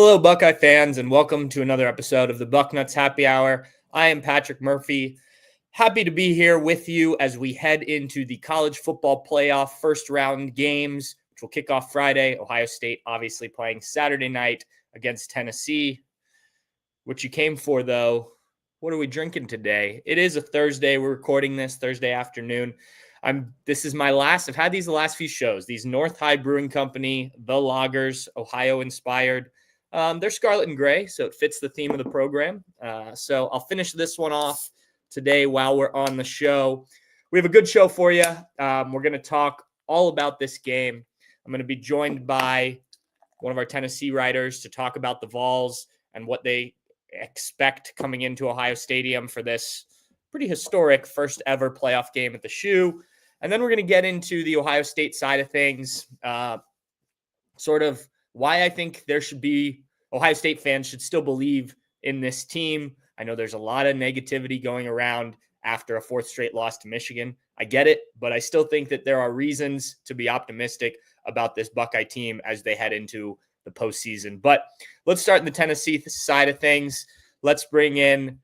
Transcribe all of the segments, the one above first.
Hello, Buckeye fans, and welcome to another episode of the Bucknuts Happy Hour. I am Patrick Murphy. Happy to be here with you as we head into the college football playoff first round games, which will kick off Friday. Ohio State obviously playing Saturday night against Tennessee. What you came for, though, what are we drinking today? It is a Thursday. We're recording this Thursday afternoon. This is my last. I've had these the last few shows. These North High Brewing Company, the lagers, Ohio inspired. They're scarlet and gray, so it fits the theme of the program. So I'll finish this one off today while we're on the show. We have a good show for you. We're going to talk all about this game. I'm going to be joined by one of our Tennessee writers to talk about the Vols and what they expect coming into Ohio Stadium for this pretty historic first ever playoff game at the Shoe. And then we're going to get into the Ohio State side of things, sort of why I think Ohio State fans should still believe in this team. I know there's a lot of negativity going around after a fourth straight loss to Michigan. I get it, but I still think that there are reasons to be optimistic about this Buckeye team as they head into the postseason. But let's start in the Tennessee side of things. Let's bring in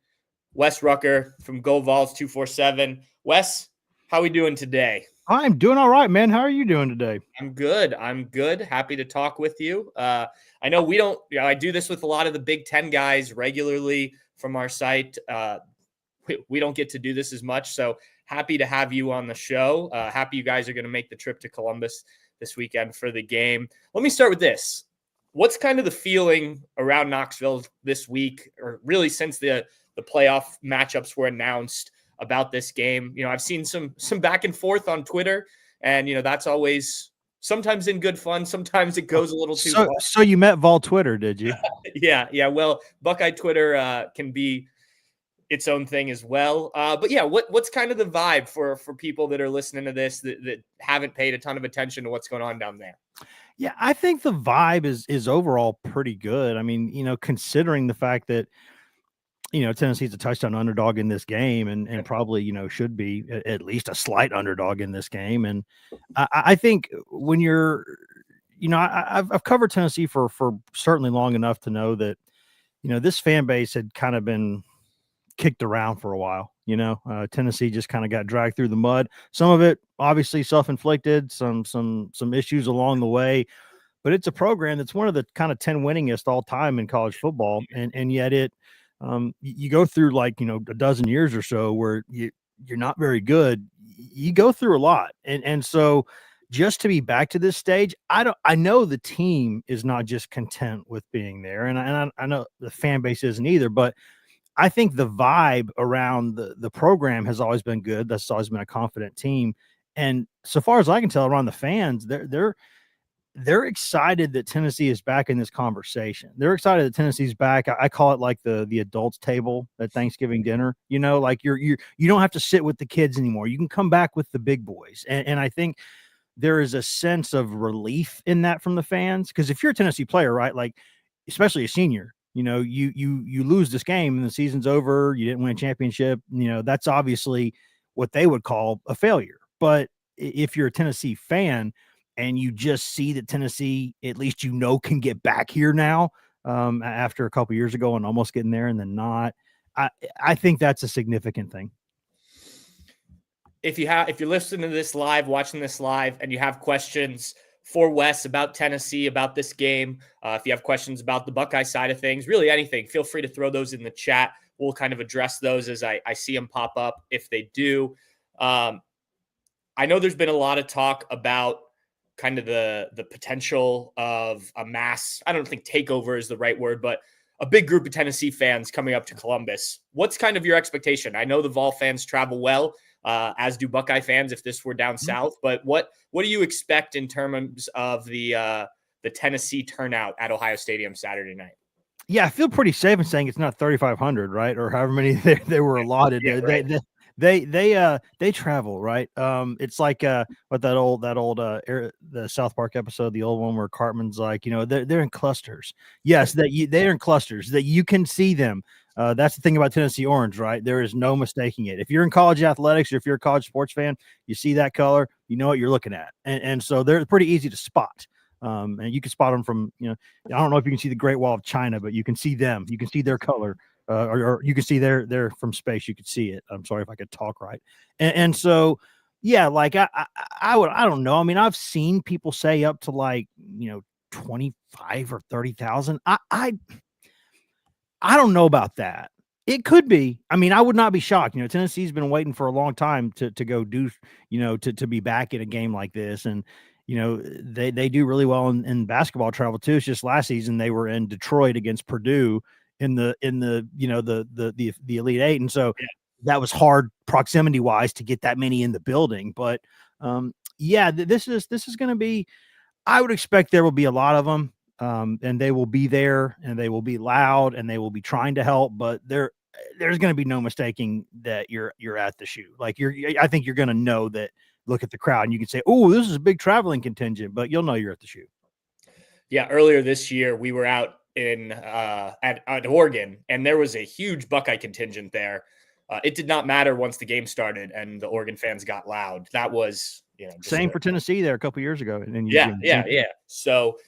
Wes Rucker from Go Vols 247. Wes, how are we doing today? I'm doing all right, man. How are you doing today? I'm good. Happy to talk with you. I know I do this with a lot of the Big Ten guys regularly from our site. We don't get to do this as much, so happy to have you on the show. Happy you guys are going to make the trip to Columbus this weekend for the game. Let me start with this. What's kind of the feeling around Knoxville this week, or really since the playoff matchups were announced about this game? I've seen some back and forth on Twitter, and that's always sometimes in good fun. Sometimes it goes a little too far. So you met Vol Twitter, did you? Yeah. Well, Buckeye Twitter can be its own thing as well. But yeah, what's kind of the vibe for people that are listening to this that haven't paid a ton of attention to what's going on down there? Yeah, I think the vibe is overall pretty good. I mean, considering the fact that Tennessee's a touchdown underdog in this game and probably, should be at least a slight underdog in this game. And I think when you're, I've covered Tennessee for certainly long enough to know that, this fan base had kind of been kicked around for a while. Tennessee just kind of got dragged through the mud. Some of it obviously self-inflicted, some issues along the way, but it's a program that's one of the kind of 10 winningest all time in college football. And yet you go through like, a dozen years or so where you're not very good. You go through a lot. And so just to be back to this stage, I know the team is not just content with being there. And I know the fan base isn't either, but I think the vibe around the program has always been good. That's always been a confident team. And so far as I can tell around the fans, they're excited that Tennessee is back in this conversation. They're excited that Tennessee's back. I call it like the adults table at Thanksgiving dinner, like you don't have to sit with the kids anymore. You can come back with the big boys. And I think there is a sense of relief in that from the fans. Cause if you're a Tennessee player, right? Like, especially a senior, you lose this game and the season's over. You didn't win a championship. That's obviously what they would call a failure. But if you're a Tennessee fan, and you just see that Tennessee, at least can get back here now after a couple years ago and almost getting there and then not. I think that's a significant thing. If you're listening to this live, watching this live, and you have questions for Wes about Tennessee, about this game, if you have questions about the Buckeye side of things, really anything, feel free to throw those in the chat. We'll kind of address those as I see them pop up if they do. I know there's been a lot of talk about kind of the potential of a mass, I don't think takeover is the right word, but a big group of Tennessee fans coming up to Columbus. What's kind of your expectation? I know the Vol fans travel well, as do Buckeye fans if this were down south, but what do you expect in terms of the Tennessee turnout at Ohio Stadium Saturday night? Yeah, I feel pretty safe in saying it's not 3,500, right? Or however many they were allotted. Yeah, right. They travel, right? It's like what that old the South Park episode, the old one where Cartman's like, they're in clusters. Yes, they're in clusters that you can see them. That's the thing about Tennessee orange, right? There is no mistaking it. If you're in college athletics or if you're a college sports fan, you see that color, you know what you're looking at, and so they're pretty easy to spot. And you can spot them from, I don't know if you can see the Great Wall of China, but you can see them. You can see their color, or you can see they're from space. You could see it. I'm sorry if I could talk right. And so, yeah, like I don't know. I mean, I've seen people say up to like, 25 or 30,000. I don't know about that. It could be. I mean, I would not be shocked. Tennessee's been waiting for a long time to go do, to be back in a game like this. And, they do really well in basketball travel too. It's just last season they were in Detroit against Purdue in the the Elite Eight. And so that was hard proximity wise to get that many in the building. But this is going to be, I would expect there will be a lot of them. And they will be there and they will be loud and they will be trying to help, but there's going to be no mistaking that you're at the shoe. Like I think you're going to know that, look at the crowd and you can say, oh, this is a big traveling contingent, but you'll know you're at the shoe. Yeah. Earlier this year, we were out in at Oregon and there was a huge Buckeye contingent there. It did not matter once the game started and the Oregon fans got loud. That was, same for Tennessee there a couple years ago. And then yeah. So,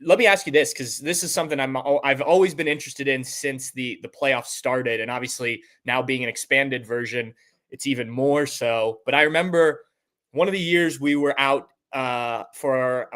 let me ask you this, because this is something I've always been interested in since the playoffs started, and obviously now being an expanded version, it's even more so. But I remember one of the years we were out for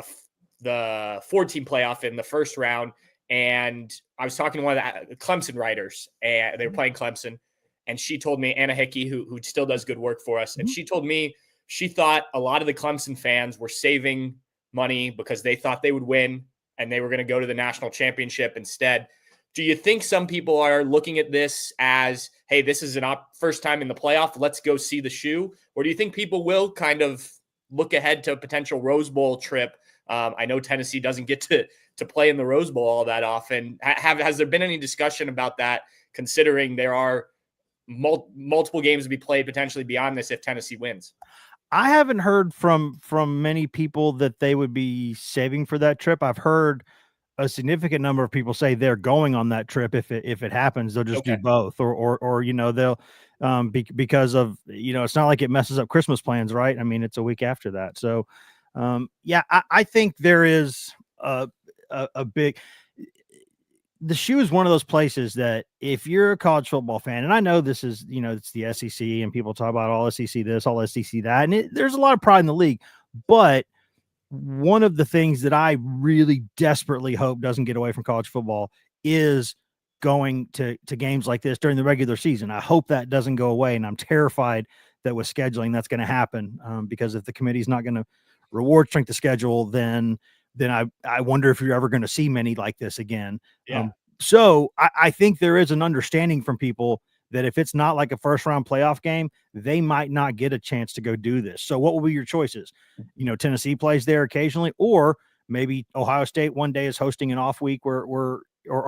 the 4-team playoff in the first round, and I was talking to one of the Clemson writers, and they were playing Clemson, and she told me, Anna Hickey, who still does good work for us, and she told me she thought a lot of the Clemson fans were saving money because they thought they would win and they were going to go to the national championship instead. Do you think some people are looking at this as, hey, this is first time in the playoff, let's go see the shoe? Or do you think people will kind of look ahead to a potential Rose Bowl trip? I know Tennessee doesn't get to play in the Rose Bowl all that often. Has there been any discussion about that, considering there are multiple games to be played potentially beyond this if Tennessee wins? I haven't heard from many people that they would be saving for that trip. I've heard a significant number of people say they're going on that trip. If it happens, they'll just do both, or they'll because of, it's not like it messes up Christmas plans, right? I mean, it's a week after that. So I think there is a big, the shoe is one of those places that if you're a college football fan, and I know this is, it's the SEC and people talk about all SEC this, all SEC that, and there's a lot of pride in the league, but one of the things that I really desperately hope doesn't get away from college football is going to games like this during the regular season. I hope that doesn't go away. And I'm terrified that with scheduling, that's going to happen, because if the committee's not going to reward strength of schedule, then I wonder if you're ever going to see many like this again. Yeah. So I think there is an understanding from people that if it's not like a first round playoff game, they might not get a chance to go do this. So what will be your choices? Tennessee plays there occasionally, or maybe Ohio State one day is hosting an off week or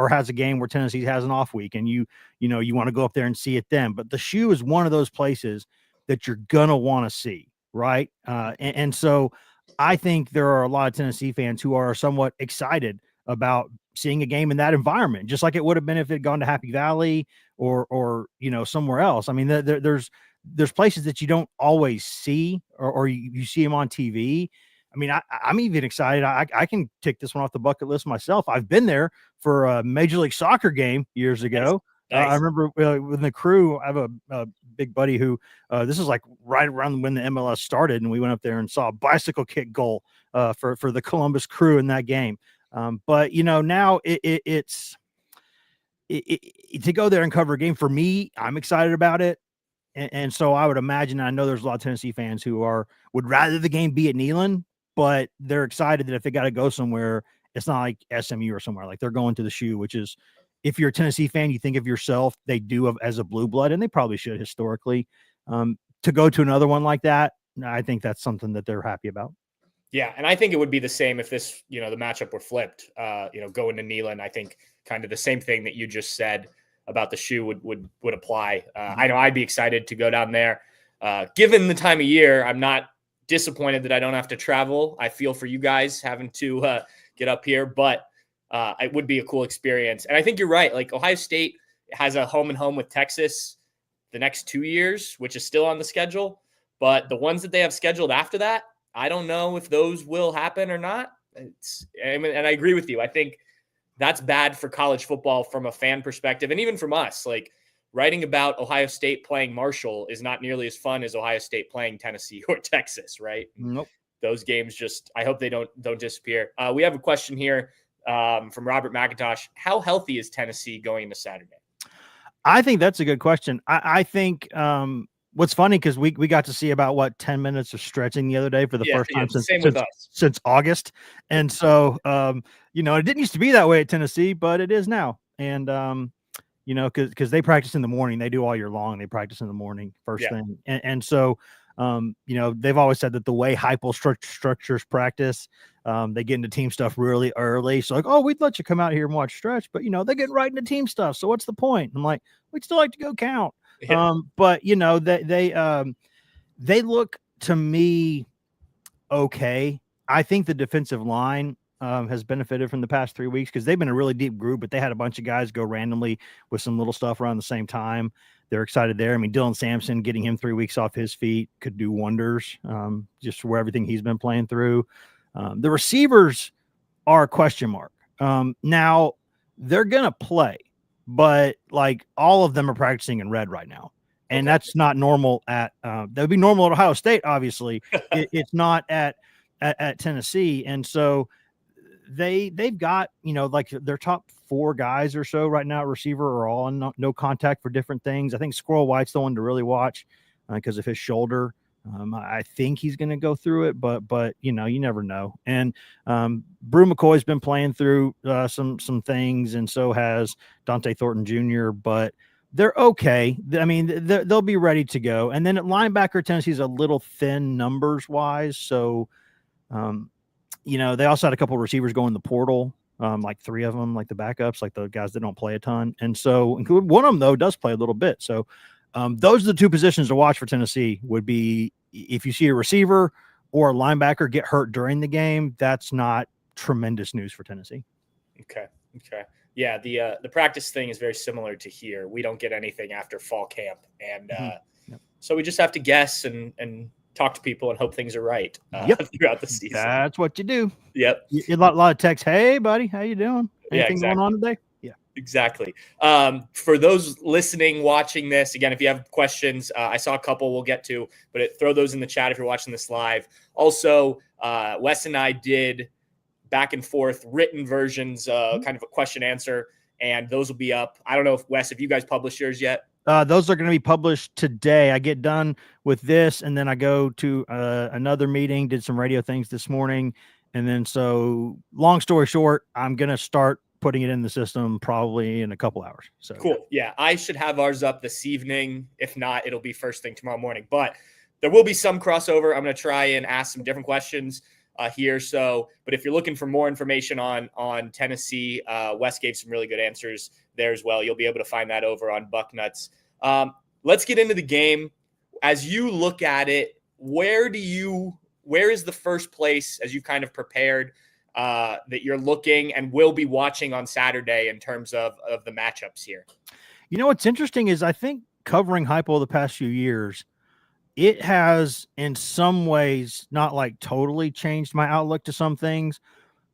has a game where Tennessee has an off week, and you want to go up there and see it then. But the shoe is one of those places that you're going to want to see. Right. And so I think there are a lot of Tennessee fans who are somewhat excited about seeing a game in that environment, just like it would have been if it had gone to Happy Valley or somewhere else. I mean, there's places that you don't always see, or you see them on TV. I mean, I'm even excited. I can tick this one off the bucket list myself. I've been there for a Major League Soccer game years ago. Nice. I remember with the crew, I have a big buddy who, this is like right around when the MLS started, and we went up there and saw a bicycle kick goal for the Columbus Crew in that game. But now it's to go there and cover a game, for me, I'm excited about it. And so I would imagine, I know there's a lot of Tennessee fans who would rather the game be at Neyland, but they're excited that if they got to go somewhere, it's not like SMU or somewhere, like they're going to the shoe, which is, if you're a Tennessee fan, you think of yourself, they do as a blue blood, and they probably should historically, to go to another one like that. I think that's something that they're happy about. Yeah. And I think it would be the same if this, the matchup were flipped, going to Neyland. I think kind of the same thing that you just said about the shoe would apply. I know I'd be excited to go down there. Given the time of year, I'm not disappointed that I don't have to travel. I feel for you guys having to get up here, but it would be a cool experience. And I think you're right. Like, Ohio State has a home and home with Texas the next 2 years, which is still on the schedule. But the ones that they have scheduled after that, I don't know if those will happen or not. And I agree with you. I think that's bad for college football from a fan perspective, and even from us. Like, writing about Ohio State playing Marshall is not nearly as fun as Ohio State playing Tennessee or Texas, right? Nope. Those games just, I hope they don't disappear. We have a question here from Robert McIntosh. How healthy is Tennessee going into Saturday? I think that's a good question. I think what's funny, because we got to see about 10 minutes of stretching the other day for the first time since August. And so, it didn't used to be that way at Tennessee, but it is now. And, because they practice in the morning, they do all year long. They practice in the morning first thing. And so, they've always said that the way Heupel structures practice, they get into team stuff really early. So like, we'd let you come out here and watch stretch, but they get right into team stuff. So what's the point? I'm like, we'd still like to go count. Yeah. But they look to me okay. I think the defensive line has benefited from the past 3 weeks, because they've been a really deep group, but they had a bunch of guys go randomly with some little stuff around the same time. They're excited there. I mean, Dylan Sampson, getting him 3 weeks off his feet could do wonders, just for everything he's been playing through. The receivers are a question mark. Now they're going to play, but like all of them are practicing in red right now. And that's not normal that would be normal at Ohio State. Obviously it's not at Tennessee. And so they've got, like their top 4 guys or so right now at receiver are all in no contact for different things. I think Squirrel White's the one to really watch because of his shoulder. I think he's going to go through it, but you never know. And Brew McCoy's been playing through some things, and so has Dante Thornton Jr., but they're okay. I mean, they'll be ready to go. And then at linebacker, Tennessee's a little thin numbers wise. So, they also had a couple of receivers go in the portal, like 3 of them, like the backups, like the guys that don't play a ton. And so one of them, though, does play a little bit. So those are the 2 positions to watch for Tennessee. Would be if you see a receiver or a linebacker get hurt during the game, that's not tremendous news for Tennessee. Okay. Yeah, the practice thing is very similar to here. We don't get anything after fall camp, and so we just have to guess and talk to people and hope things are right throughout the season. That's what you do. Yep. A lot of texts. Hey, buddy, how you doing? Anything going on today? Yeah, exactly. For those listening, watching this, again, if you have questions, I saw a couple we'll get to, but throw those in the chat if you're watching this live. Also, Wes and I did back and forth written versions, kind of a question answer, and those will be up. I don't know if you guys published yours yet. Those are going to be published today. I get done with this, and then I go to another meeting, did some radio things this morning. And then, so long story short, I'm going to start putting it in the system probably in a couple hours. So cool. Yeah. I should have ours up this evening. If not, it'll be first thing tomorrow morning, but there will be some crossover. I'm going to try and ask some different questions here. So, but if you're looking for more information on Tennessee, Wes gave some really good answers there as well. You'll be able to find that over on Bucknuts. Let's get into the game. As you look at it, where is the first place, as you've kind of prepared, that you're looking and will be watching on Saturday in terms of the matchups here? What's interesting is I think covering Heupel the past few years, it has in some ways not like totally changed my outlook to some things,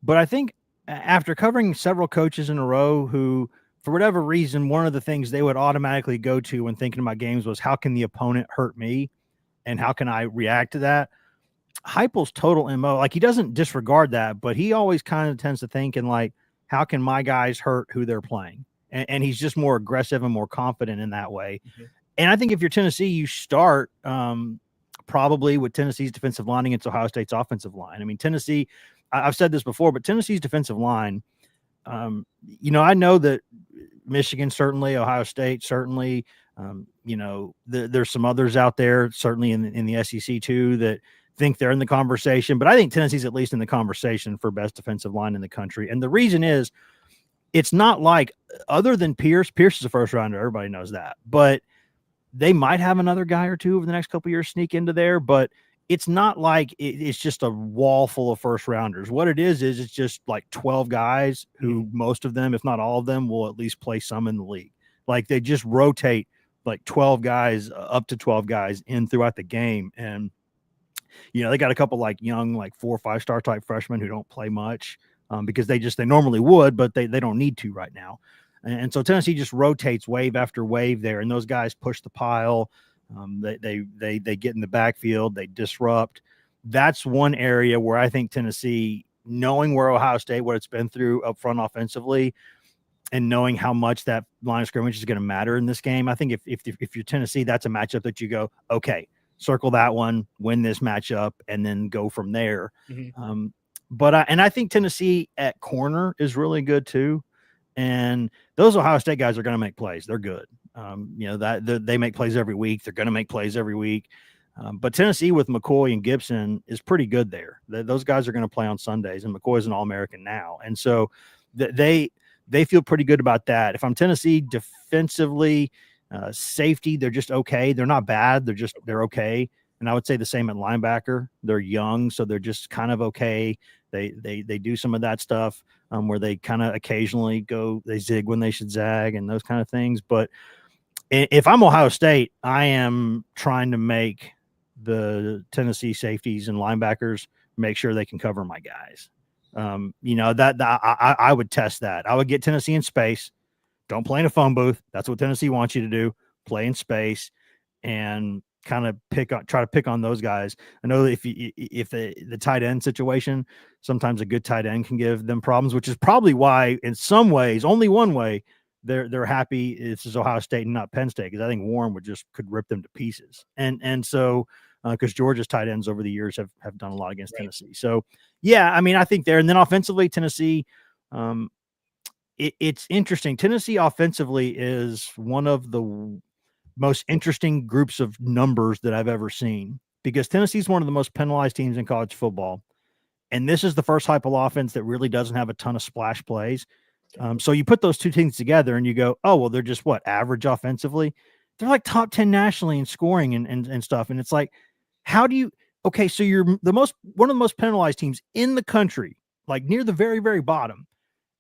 but I think after covering several coaches in a row who, for whatever reason, one of the things they would automatically go to when thinking about games was, how can the opponent hurt me and how can I react to that? Heupel's total MO, like, he doesn't disregard that, but he always kind of tends to think in like, how can my guys hurt who they're playing? And he's just more aggressive and more confident in that way. Mm-hmm. And I think if you're Tennessee, you start probably with Tennessee's defensive line against Ohio State's offensive line. I mean, Tennessee, I've said this before, but Tennessee's defensive line, I know that Michigan, certainly, Ohio State, certainly, there's some others out there, certainly in the SEC too, that think they're in the conversation, but I think Tennessee's at least in the conversation for best defensive line in the country. And the reason is, it's not like, other than Pierce is a first rounder. Everybody knows that, but they might have another guy or two over the next couple of years sneak into there, but it's not like it's just a wall full of first rounders. What it is it's just like 12 guys who most of them, if not all of them, will at least play some in the league. Like, they just rotate like 12 guys, up to 12 guys in throughout the game. And They got a couple like young, like 4 or 5 star type freshmen who don't play much because they normally would, but they don't need to right now. And so Tennessee just rotates wave after wave there, and those guys push the pile. They get in the backfield, they disrupt. That's one area where I think Tennessee, knowing where Ohio State, what it's been through up front offensively, and knowing how much that line of scrimmage is going to matter in this game, I think if you're Tennessee, that's a matchup that you go, okay, circle that one, win this matchup, and then go from there. Mm-hmm. But I think Tennessee at corner is really good too. And those Ohio State guys are going to make plays. They're good. They make plays every week. They're going to make plays every week. But Tennessee with McCoy and Gibson is pretty good there. Those guys are going to play on Sundays, and McCoy is an All-American now. And so they feel pretty good about that. If I'm Tennessee defensively, safety, they're just okay. They're not bad. They're okay. And I would say the same at linebacker. They're young, so they're just kind of okay. They do some of that stuff where they kind of occasionally they zig when they should zag and those kind of things. But if I'm Ohio State, I am trying to make the Tennessee safeties and linebackers make sure they can cover my guys. I would test that. I would get Tennessee in space. Don't play in a phone booth. That's what Tennessee wants you to do. Play in space and kind of try to pick on those guys. I know if the tight end situation, sometimes a good tight end can give them problems, which is probably why in some ways, only one way, they're happy this is Ohio State and not Penn State, because I think Warren could rip them to pieces. And so because Georgia's tight ends over the years have done a lot against Tennessee. So yeah, I mean, I think there, and then offensively, Tennessee, it's interesting. Tennessee offensively is one of the most interesting groups of numbers that I've ever seen, because Tennessee is one of the most penalized teams in college football. And this is the first type of offense that really doesn't have a ton of splash plays. So you put those two things together and you go, oh, well, they're just average offensively. They're like top 10 nationally in scoring and stuff. And it's like, how do you, okay, so you're one of the most penalized teams in the country, like near the very, very bottom,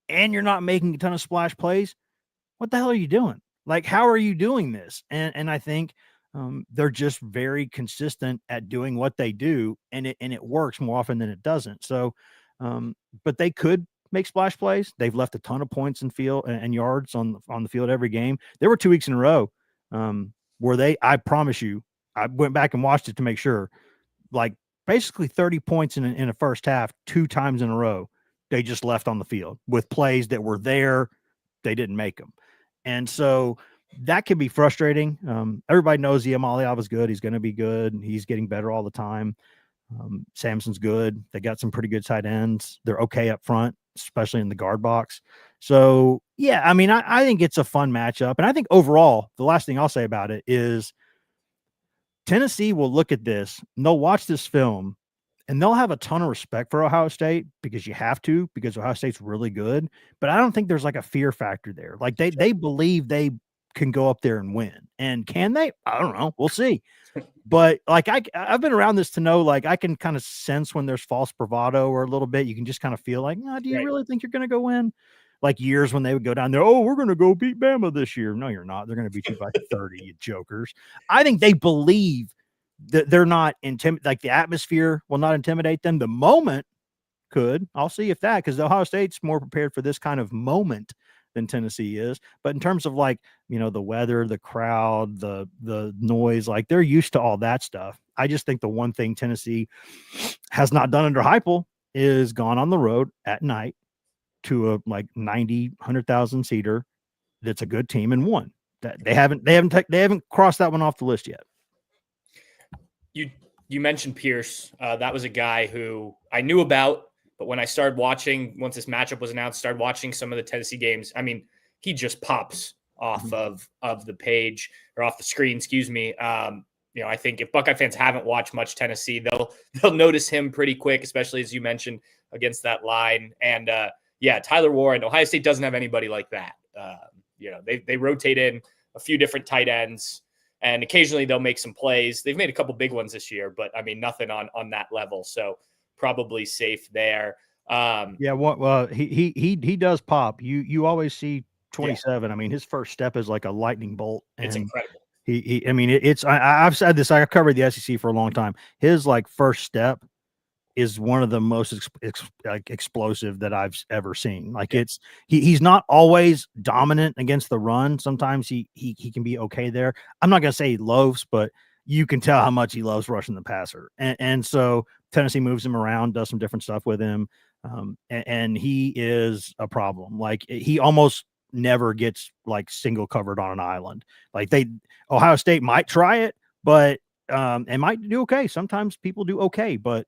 and you're not making a ton of splash plays. What the hell are you doing? Like, how are you doing this? And I think they're just very consistent at doing what they do, and it works more often than it doesn't. So, but they could make splash plays. They've left a ton of points and field and yards on the field every game. There were 2 weeks in a row where I promise you, I went back and watched it to make sure, like basically 30 points in a first half, 2 times in a row, they just left on the field with plays that were there. They didn't make them. And so that can be frustrating. Everybody knows Iamaleava is good. He's going to be good. He's getting better all the time. Samson's good. They got some pretty good tight ends. They're okay up front, especially in the guard box. So, yeah, I mean, I think it's a fun matchup. And I think overall, the last thing I'll say about it is Tennessee will look at this and they'll watch this film and they'll have a ton of respect for Ohio State, because you have to, because Ohio State's really good. But I don't think there's like a fear factor there. Like they believe they can go up there and win. And can they? I don't know. We'll see. But like I've been around this to know, like I can kind of sense when there's false bravado or a little bit. You can just kind of feel like, do you really think you're going to go win? Like years when they would go down there, oh, we're going to go beat Bama this year. No, you're not. They're going to beat you by 30, you jokers. I think they believe that they're not like the atmosphere will not intimidate them. The moment could. I'll see if that, because Ohio State's more prepared for this kind of moment than Tennessee is. But in terms of like, the weather, the crowd, the noise, like they're used to all that stuff. I just think the one thing Tennessee has not done under Heupel is gone on the road at night to a like 90, 100,000 seater that's a good team and won. That they haven't crossed that one off the list yet. You mentioned Pierce. That was a guy who I knew about, but when I started watching, once this matchup was announced, started watching some of the Tennessee games, I mean, he just pops off of the page, or off the screen, excuse me. I think if Buckeye fans haven't watched much Tennessee, they'll notice him pretty quick, especially as you mentioned against that line. And Tyler Warren, Ohio State doesn't have anybody like that. They rotate in a few different tight ends, and occasionally they'll make some plays. They've made a couple big ones this year, but I mean, nothing on that level. So probably safe there. He does pop. You always see 27. Yeah. I mean, his first step is like a lightning bolt. It's incredible. I mean, I've said this. I covered the SEC for a long time. His like first step is one of the most like explosive that I've ever seen. Like he's not always dominant against the run. Sometimes he can be okay there. I'm not gonna say he loafs, but you can tell how much he loves rushing the passer. And so Tennessee moves him around, does some different stuff with him. And he is a problem. Like he almost never gets like single covered on an island. Like Ohio State might try it, but and might do okay. Sometimes people do okay, but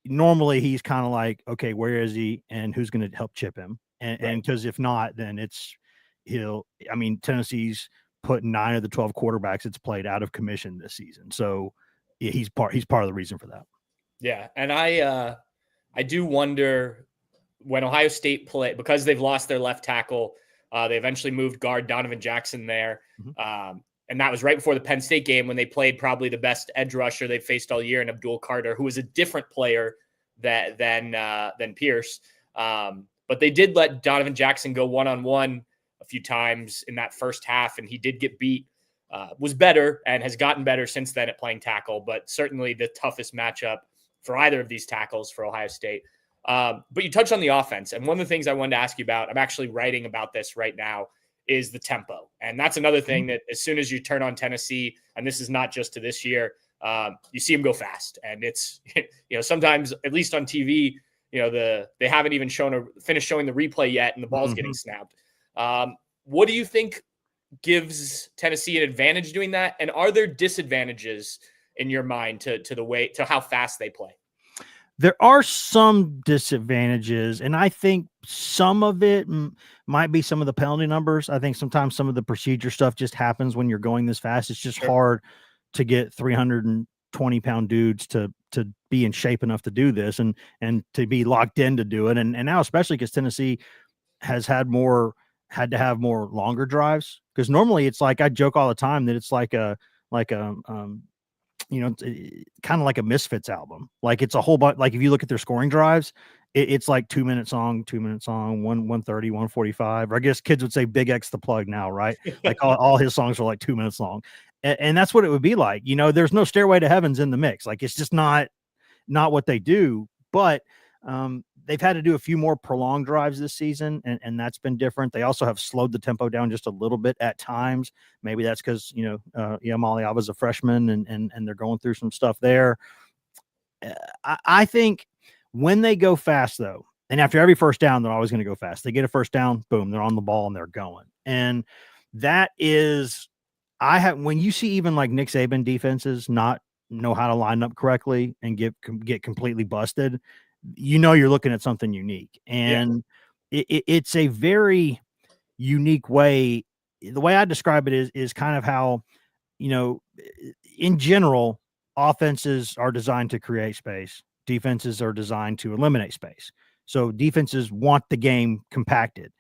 normally he's kind of like, okay, where is he and who's going to help chip him? And because if not, then Tennessee's put 9 of the 12 quarterbacks it's played out of commission this season. So yeah, he's part of the reason for that. Yeah. And I do wonder when Ohio State play, because they've lost their left tackle, they eventually moved guard Donovan Jackson there. Mm-hmm. And that was right before the Penn State game when they played probably the best edge rusher they've faced all year in Abdul Carter, who was a different player than Pierce. But they did let Donovan Jackson go one-on-one a few times in that first half, and he did get beat. Was better and has gotten better since then at playing tackle, but certainly the toughest matchup for either of these tackles for Ohio State. But you touched on the offense, and one of the things I wanted to ask you about, I'm actually writing about this right now, is the tempo. And that's another thing that as soon as you turn on Tennessee, and this is not just to this year, you see them go fast. And it's, sometimes, at least on TV, they haven't even finished showing the replay yet, and the ball's getting snapped. What do you think gives Tennessee an advantage doing that? And are there disadvantages in your mind to how fast they play? There are some disadvantages, and I think some of it might be some of the penalty numbers. I think sometimes some of the procedure stuff just happens when you're going this fast. It's just hard to get 320-pound dudes to be in shape enough to do this and to be locked in to do it. And now, especially because Tennessee has had to have more longer drives, because normally it's like, I joke all the time that it's like a kind of like a Misfits album. Like it's a whole bunch. Like if you look at their scoring drives, it's like 2 minute song, 130, 145. Or I guess kids would say Big X the Plug now, right? Like all his songs are like 2 minutes long. And that's what it would be like. There's no Stairway to Heaven's in the mix. Like it's just not what they do. But they've had to do a few more prolonged drives this season, and that's been different. They also have slowed the tempo down just a little bit at times. Maybe that's because, Maliava's a freshman and they're going through some stuff there. I think when they go fast, though, and after every first down, they're always going to go fast. They get a first down, boom, they're on the ball and they're going. And that is, when you see even like Nick Saban defenses not know how to line up correctly and get completely busted, you're looking at something unique. And it's a very unique way. The way I describe it is kind of how, in general, offenses are designed to create space. Defenses are designed to eliminate space. So defenses want the game compacted.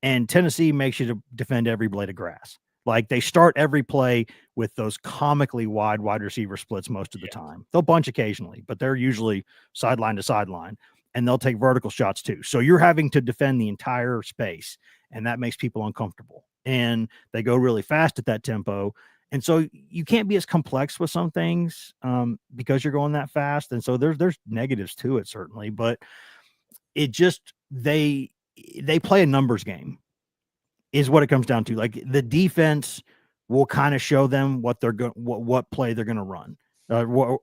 And Tennessee makes you to defend every blade of grass. Like they start every play with those comically wide receiver splits most of the time. They'll bunch occasionally, but they're usually sideline to sideline, and they'll take vertical shots too. So you're having to defend the entire space, and that makes people uncomfortable. And they go really fast at that tempo. And so you can't be as complex with some things because you're going that fast. And so there's negatives to it, certainly, but it just, they play a numbers game is what it comes down to. Like the defense will kind of show them what they're going, what play they're going to run, what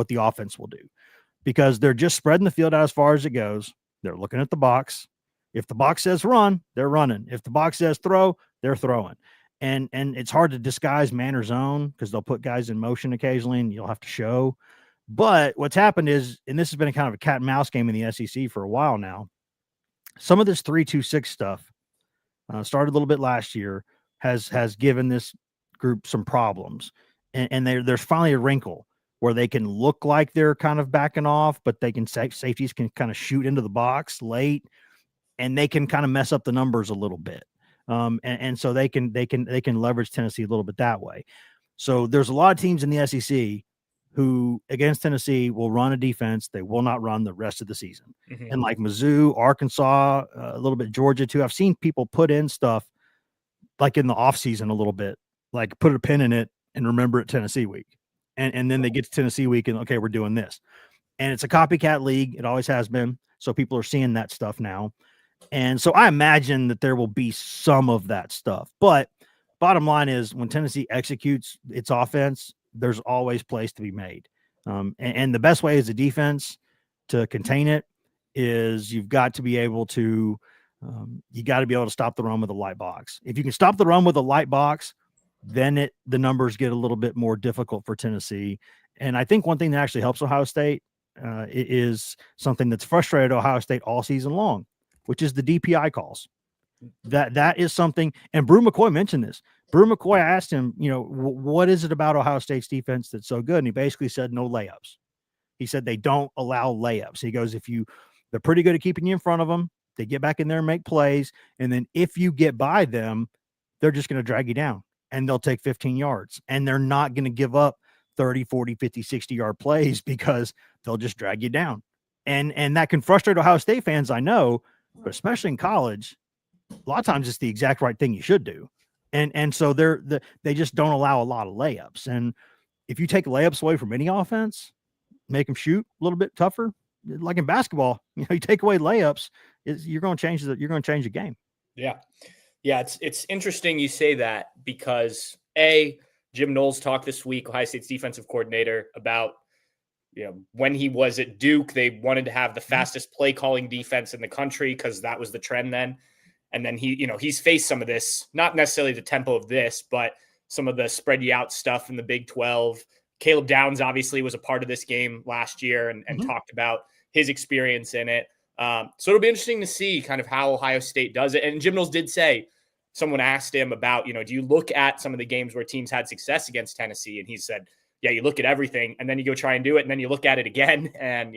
the offense will do, because they're just spreading the field out as far as it goes. They're looking at the box. If the box says run, they're running. If the box says throw, they're throwing. And it's hard to disguise man or zone because they'll put guys in motion occasionally and you'll have to show. But what's happened is, and this has been a kind of a cat and mouse game in the SEC for a while now, some of this 3-2-6 stuff started a little bit last year, has given this group some problems. And there's finally a wrinkle where they can look like they're kind of backing off, but they can safeties can kind of shoot into the box late, and they can kind of mess up the numbers a little bit. And so they can leverage Tennessee a little bit that way. So there's a lot of teams in the SEC who against Tennessee will run a defense. They will not run the rest of the season. Mm-hmm. And like Mizzou, Arkansas, a little bit Georgia too. I've seen people put in stuff like in the off season a little bit like put a pin in it and remember it Tennessee week. And then they get to Tennessee week and, okay, we're doing this. And it's a copycat league. It always has been. So people are seeing that stuff now. And so I imagine that there will be some of that stuff. But bottom line is when Tennessee executes its offense, there's always plays to be made. And the best way as a defense to contain it is you've got to be able to stop the run with a light box. If you can stop the run with a light box, then the numbers get a little bit more difficult for Tennessee. And I think one thing that actually helps Ohio State is something that's frustrated Ohio State all season long, which is the DPI calls. That is something. And Brew McCoy mentioned this. Brew McCoy asked him, what is it about Ohio State's defense that's so good? And he basically said no layups. He said they don't allow layups. He goes, they're pretty good at keeping you in front of them. They get back in there and make plays. And then if you get by them, they're just going to drag you down and they'll take 15 yards. And they're not going to give up 30, 40, 50, 60-yard plays because they'll just drag you down. And that can frustrate Ohio State fans, I know, but especially in college, a lot of times it's the exact right thing you should do. And so they just don't allow a lot of layups. And if you take layups away from any offense, make them shoot a little bit tougher, like in basketball, you take away layups, you're going to change the game. Yeah. Yeah. It's interesting you say that because Jim Knowles talked this week, Ohio State's defensive coordinator, about, when he was at Duke, they wanted to have the fastest play calling defense in the country because that was the trend then. And then he's faced some of this, not necessarily the tempo of this, but some of the spread you out stuff in the Big 12. Caleb Downs obviously was a part of this game last year and talked about his experience in it. So it'll be interesting to see kind of how Ohio State does it. And Jim Knowles did say, someone asked him about, do you look at some of the games where teams had success against Tennessee? And he said, yeah, you look at everything and then you go try and do it. And then you look at it again. And,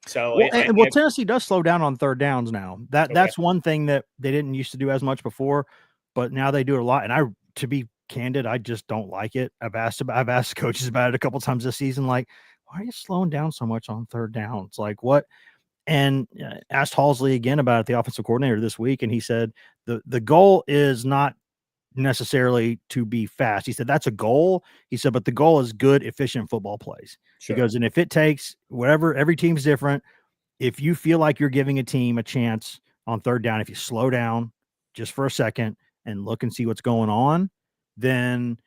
so. Tennessee does slow down on third downs now. That's one thing that they didn't used to do as much before, but now they do it a lot. And to be candid, I just don't like it. I've asked coaches about it a couple times this season. Like, why are you slowing down so much on third downs? Like what? And asked Halsley again about it, the offensive coordinator this week. And he said, the goal is not necessarily to be fast. He said, that's a goal. He said, but the goal is good, efficient football plays. Sure. He goes, and if it takes whatever, every team's different. If you feel like you're giving a team a chance on third down, if you slow down just for a second and look and see what's going on, then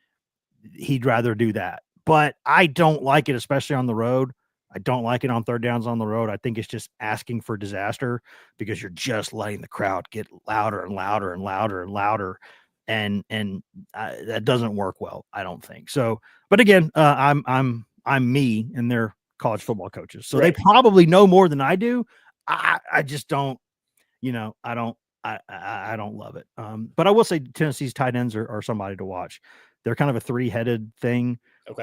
he'd rather do that. But I don't like it, especially on the road. I don't like it on third downs on the road. I think it's just asking for disaster because you're just letting the crowd get louder and louder and louder and louder. And that doesn't work well, I don't think. So, but again, I'm me and they're college football coaches. So They probably know more than I do. I just don't, I don't love it. But I will say Tennessee's tight ends are somebody to watch. They're kind of a three-headed thing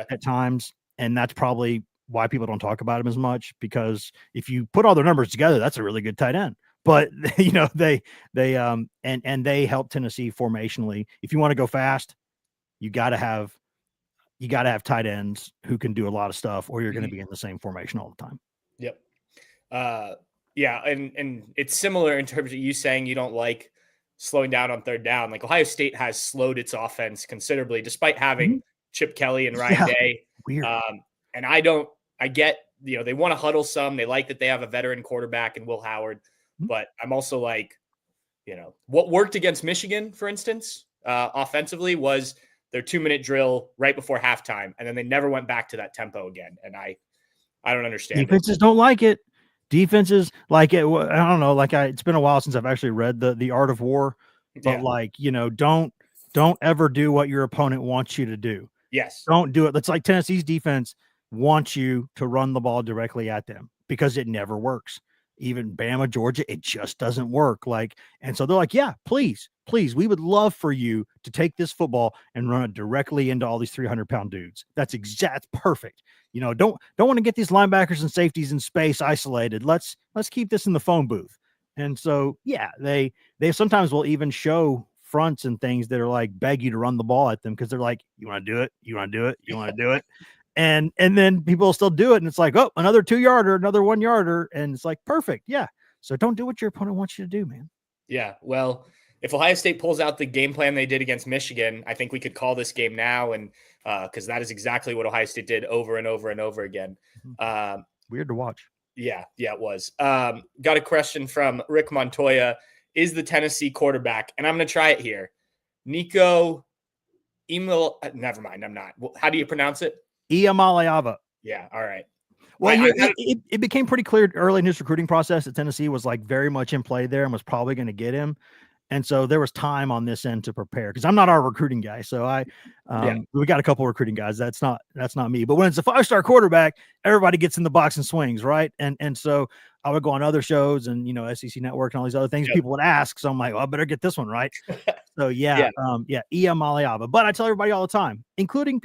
at times. And that's probably why people don't talk about them as much, because if you put all their numbers together, that's a really good tight end. But they help Tennessee formationally. If you want to go fast, you got to have tight ends who can do a lot of stuff, or you're going to be in the same formation all the time. Yep. Yeah, and it's similar in terms of you saying you don't like slowing down on third down. Like Ohio State has slowed its offense considerably, despite having Chip Kelly and Ryan Day. Weird. And I get, they want to huddle some. They like that they have a veteran quarterback in Will Howard. But I'm also like, what worked against Michigan, for instance, offensively was their 2-minute drill right before halftime. And then they never went back to that tempo again. And I don't understand. Defenses don't like it. Defenses like it. I don't know. Like it's been a while since I've actually read the Art of War, but don't ever do what your opponent wants you to do. Yes. Don't do it. That's like Tennessee's defense wants you to run the ball directly at them because it never works. Even Bama, Georgia, it just doesn't work. And so they're like, yeah, please, we would love for you to take this football and run it directly into all these 300-pound dudes. That's perfect. Don't want to get these linebackers and safeties in space isolated. Let's keep this in the phone booth. And so, yeah, they sometimes will even show fronts and things that are like beg you to run the ball at them because they're like, you want to do it? You want to do it? You want to do it? And then people will still do it. And it's like, oh, another 2-yarder, another 1-yarder. And it's like, perfect. Yeah. So don't do what your opponent wants you to do, man. Yeah. Well, if Ohio State pulls out the game plan they did against Michigan, I think we could call this game now, and because that is exactly what Ohio State did over and over and over again. Weird to watch. Yeah, it was. Got a question from Rick Montoya. Is the Tennessee quarterback, and I'm going to try it here, Nico Emil? Never mind, I'm not. How do you pronounce it? Iamaleava. Yeah, all right. Well, it became pretty clear early in his recruiting process that Tennessee was like very much in play there and was probably going to get him. And so there was time on this end to prepare because I'm not our recruiting guy. So we got a couple of recruiting guys. That's not me. But when it's a 5-star quarterback, everybody gets in the box and swings, right? And so I would go on other shows and SEC Network and all these other things. People would ask, so I'm like, I better get this one right. So Ia Maliava. But I tell everybody all the time, including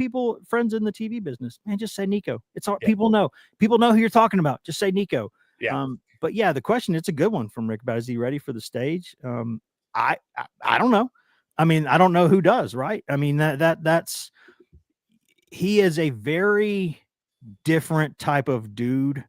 friends in the TV business, man, just say Nico. It's all people know. People know who you're talking about. Just say Nico. Yeah. But yeah, the question, it's a good one from Rick about, is he ready for the stage? I don't know. I mean, I don't know who does, right? I mean, that's he is a very different type of dude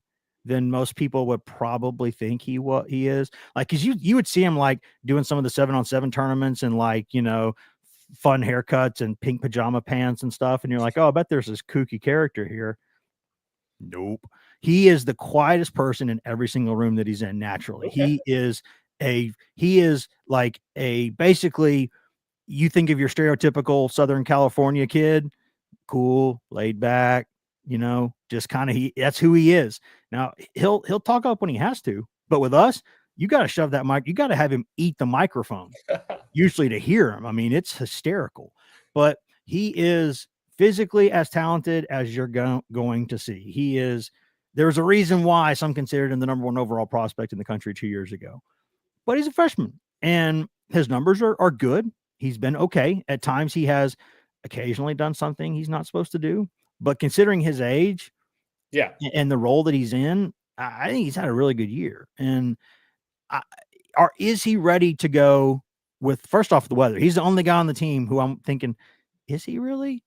than most people would probably think he is. Like, cause you would see him like doing some of the 7-on-7 tournaments and like, fun haircuts and pink pajama pants and stuff. And you're like, oh, I bet there's this kooky character here. Nope. He is the quietest person in every single room that he's in naturally. Okay. He is like basically, you think of your stereotypical Southern California kid, cool, laid back, just kind of, that's who he is. Now he'll talk up when he has to, but with us, you got to shove that mic. You got to have him eat the microphone usually to hear him. I mean, it's hysterical, but he is physically as talented as you're going to see. There's a reason why some considered him the number 1 overall prospect in the country 2 years ago, but he's a freshman and his numbers are good. He's been okay. At times he has occasionally done something he's not supposed to do, but considering his age and the role that he's in, I think he's had a really good year. And is he ready to go with, first off, the weather? He's the only guy on the team who I'm thinking, is he really?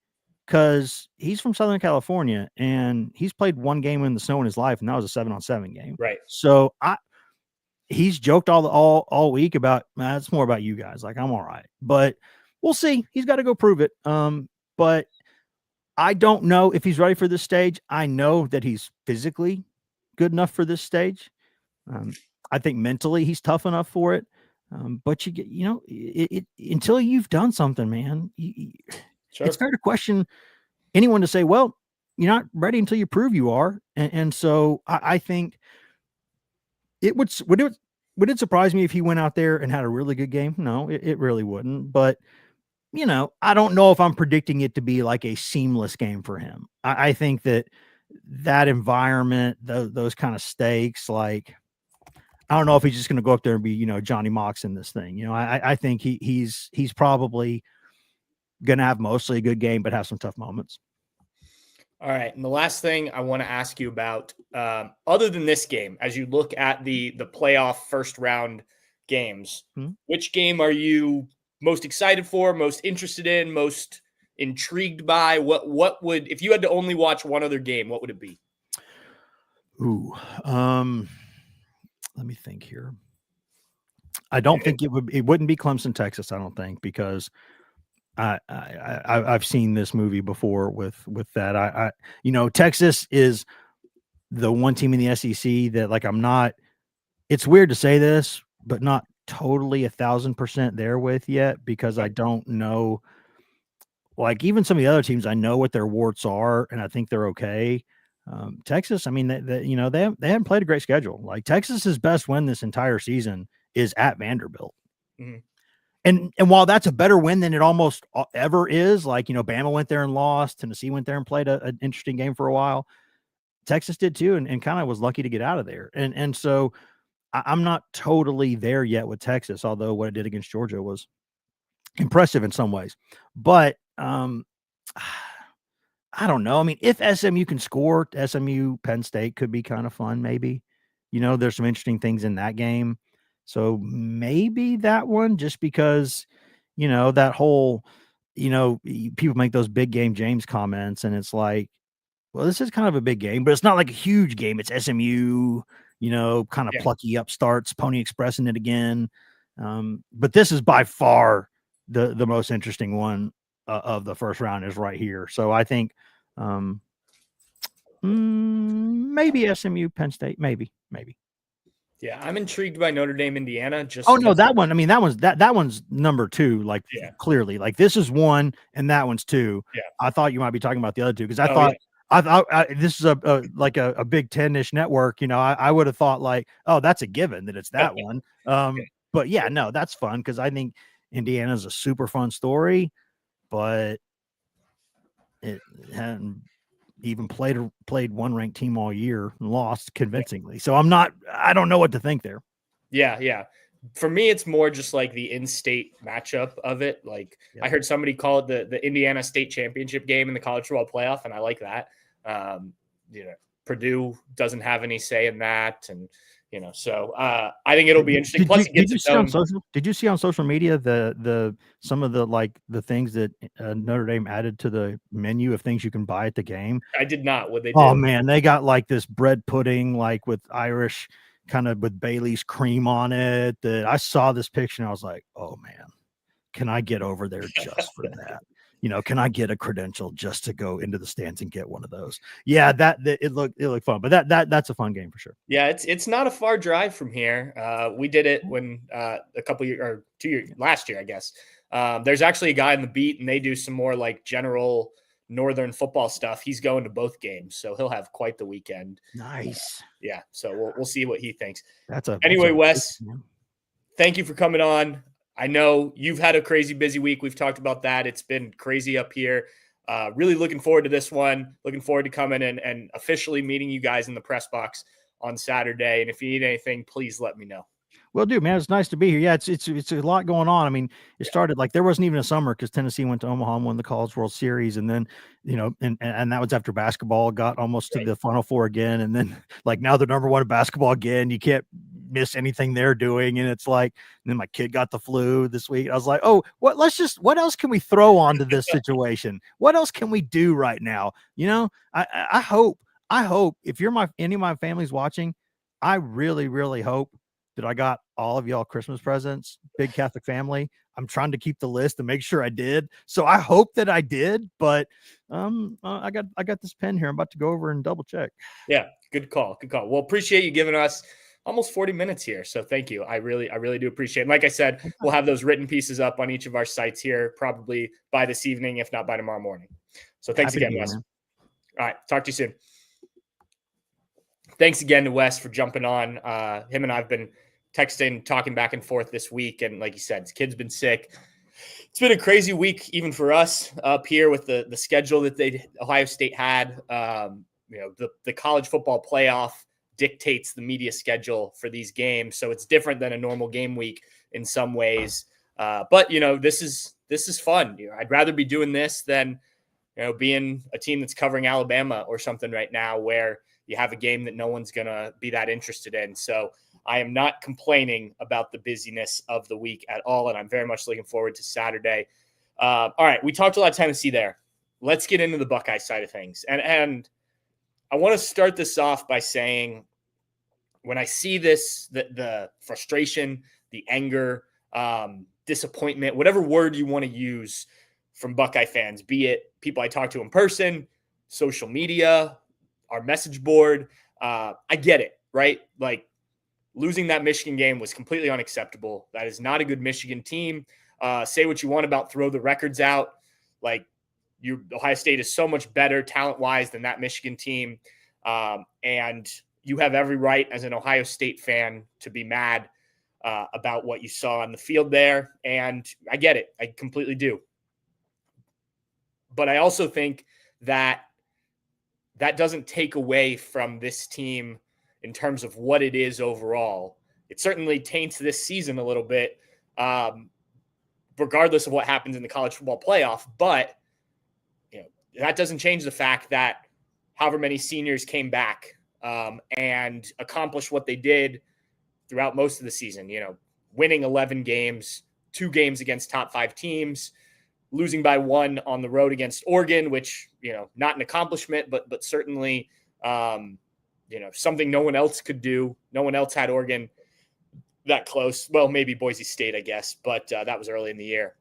Because he's from Southern California and he's played 1 game in the snow in his life, and that was a 7-on-7 game. Right. So he's joked all week about, it's more about you guys. Like, I'm all right, but we'll see. He's got to go prove it. But I don't know if he's ready for this stage. I know that he's physically good enough for this stage. I think mentally he's tough enough for it. But you get, until you've done something, man, sure. It's fair to question anyone to say, well, you're not ready until you prove you are. And so I think would it surprise me if he went out there and had a really good game? No, it really wouldn't. But, I don't know if I'm predicting it to be like a seamless game for him. I think that environment, those kind of stakes, like, I don't know if he's just going to go up there and be, Johnny Mox in this thing. I think he's probably going to have mostly a good game, but have some tough moments. All right. And the last thing I want to ask you about, other than this game, as you look at the playoff first round games, which game are you most excited for, most interested in, most intrigued by? What would, if you had to only watch one other game, what would it be? Ooh, let me think here. I don't think it wouldn't be Clemson, Texas. I don't think, because I've seen this movie before with that. Texas is the one team in the SEC that, like, it's weird to say this, but not totally 1,000% there with yet, because I don't know, like, even some of the other teams, I know what their warts are and I think they're okay. Texas, I mean, they haven't played a great schedule. Like, Texas's best win this entire season is at Vanderbilt. Mm-hmm. And while that's a better win than it almost ever is, like, Bama went there and lost, Tennessee went there and played an interesting game for a while, Texas did too, and kind of was lucky to get out of there. And so I'm not totally there yet with Texas, although what it did against Georgia was impressive in some ways. But I don't know. I mean, if SMU can score, SMU Penn State could be kind of fun, maybe. There's some interesting things in that game. So maybe that one, just because, that whole, people make those big game James comments, and it's like, well, this is kind of a big game, but it's not like a huge game. It's SMU, kind of plucky upstarts, Pony Expressing it again. But this is by far the most interesting one of the first round is right here. So I think maybe SMU, Penn State, maybe. Yeah, I'm intrigued by Notre Dame, Indiana. Oh no, that one. I mean, that one's number 2. Like clearly, like this is 1 and that one's 2. Yeah, I thought you might be talking about the other 2 because I thought this is like a Big Ten-ish network. You know, I would have thought like, oh, that's a given that it's that one. But yeah, no, that's fun because I think Indiana's a super fun story, but it hadn't even played one ranked team all year and lost convincingly. So I don't know what to think there. Yeah. For me, it's more just like the in-state matchup of it. Like I heard somebody call it the Indiana State Championship game in the college football playoff, and I like that. Purdue doesn't have any say in that, and so I think it'll be interesting. Plus, did you see on social media the some of the things that Notre Dame added to the menu of things you can buy at the game? I did not. What they do? Oh man, they got like this bread pudding, like with Irish kind of with Bailey's cream on it. That I saw this picture and I was like, oh man, can I get over there just for that? Can I get a credential just to go into the stands and get one of those? Yeah, it looked fun, but that's a fun game for sure. Yeah, it's not a far drive from here. We did it when a couple years or 2 years last year, I guess. There's actually a guy on the beat, and they do some more like general Northern football stuff. He's going to both games, so he'll have quite the weekend. Nice. Yeah, so we'll see what he thinks. Anyway, Wes, thank you for coming on. I know you've had a crazy busy week. We've talked about that. It's been crazy up here. Really looking forward to this one. Looking forward to coming and officially meeting you guys in the press box on Saturday. And if you need anything, please let me know. Well, dude, man, it's nice to be here. Yeah, it's a lot going on. I mean, it started like there wasn't even a summer because Tennessee went to Omaha and won the College World Series, and then and that was after basketball got almost to the Final Four again, and then like now they're number 1 in basketball again. You can't miss anything they're doing, and it's like, and then my kid got the flu this week. I was like, oh, what else can we throw onto this situation? What else can we do right now? I hope if you're any of my family's watching, I really, really hope that I got all of y'all Christmas presents, big Catholic family. I'm trying to keep the list and make sure I did. So I hope that I did, but I got this pen here. I'm about to go over and double check. Yeah, good call. Well, appreciate you giving us almost 40 minutes here. So thank you. I really do appreciate it. And like I said, we'll have those written pieces up on each of our sites here probably by this evening, if not by tomorrow morning. So thanks again, Wes. All right. Talk to you soon. Thanks again to Wes for jumping on. Him and I have been texting, talking back and forth this week. And like you said, his kid's been sick. It's been a crazy week, even for us up here with the schedule that Ohio State had. The college football playoff dictates the media schedule for these games. So it's different than a normal game week in some ways. But this is fun. I'd rather be doing this than, being a team that's covering Alabama or something right now where you have a game that no one's going to be that interested in. So I am not complaining about the busyness of the week at all. And I'm very much looking forward to Saturday. All right. We talked a lot of Tennessee there. Let's get into the Buckeye side of things. And I want to start this off by saying, when I see this, the frustration, the anger, disappointment, whatever word you want to use from Buckeye fans, be it people I talk to in person, social media, our message board, I get it, right? Like losing that Michigan game was completely unacceptable. That is not a good Michigan team. Say what you want about throw the records out. Like Ohio State is so much better talent-wise than that Michigan team. And you have every right as an Ohio State fan to be mad about what you saw on the field there. And I get it. I completely do. But I also think that doesn't take away from this team in terms of what it is overall. It certainly taints this season a little bit, regardless of what happens in the college football playoff. But that doesn't change the fact that however many seniors came back and accomplished what they did throughout most of the season, winning 11 games, 2 games against top 5 teams, losing by 1 on the road against Oregon, which, not an accomplishment, but certainly, something no one else could do. No one else had Oregon that close. Well, maybe Boise State, I guess, but that was early in the year.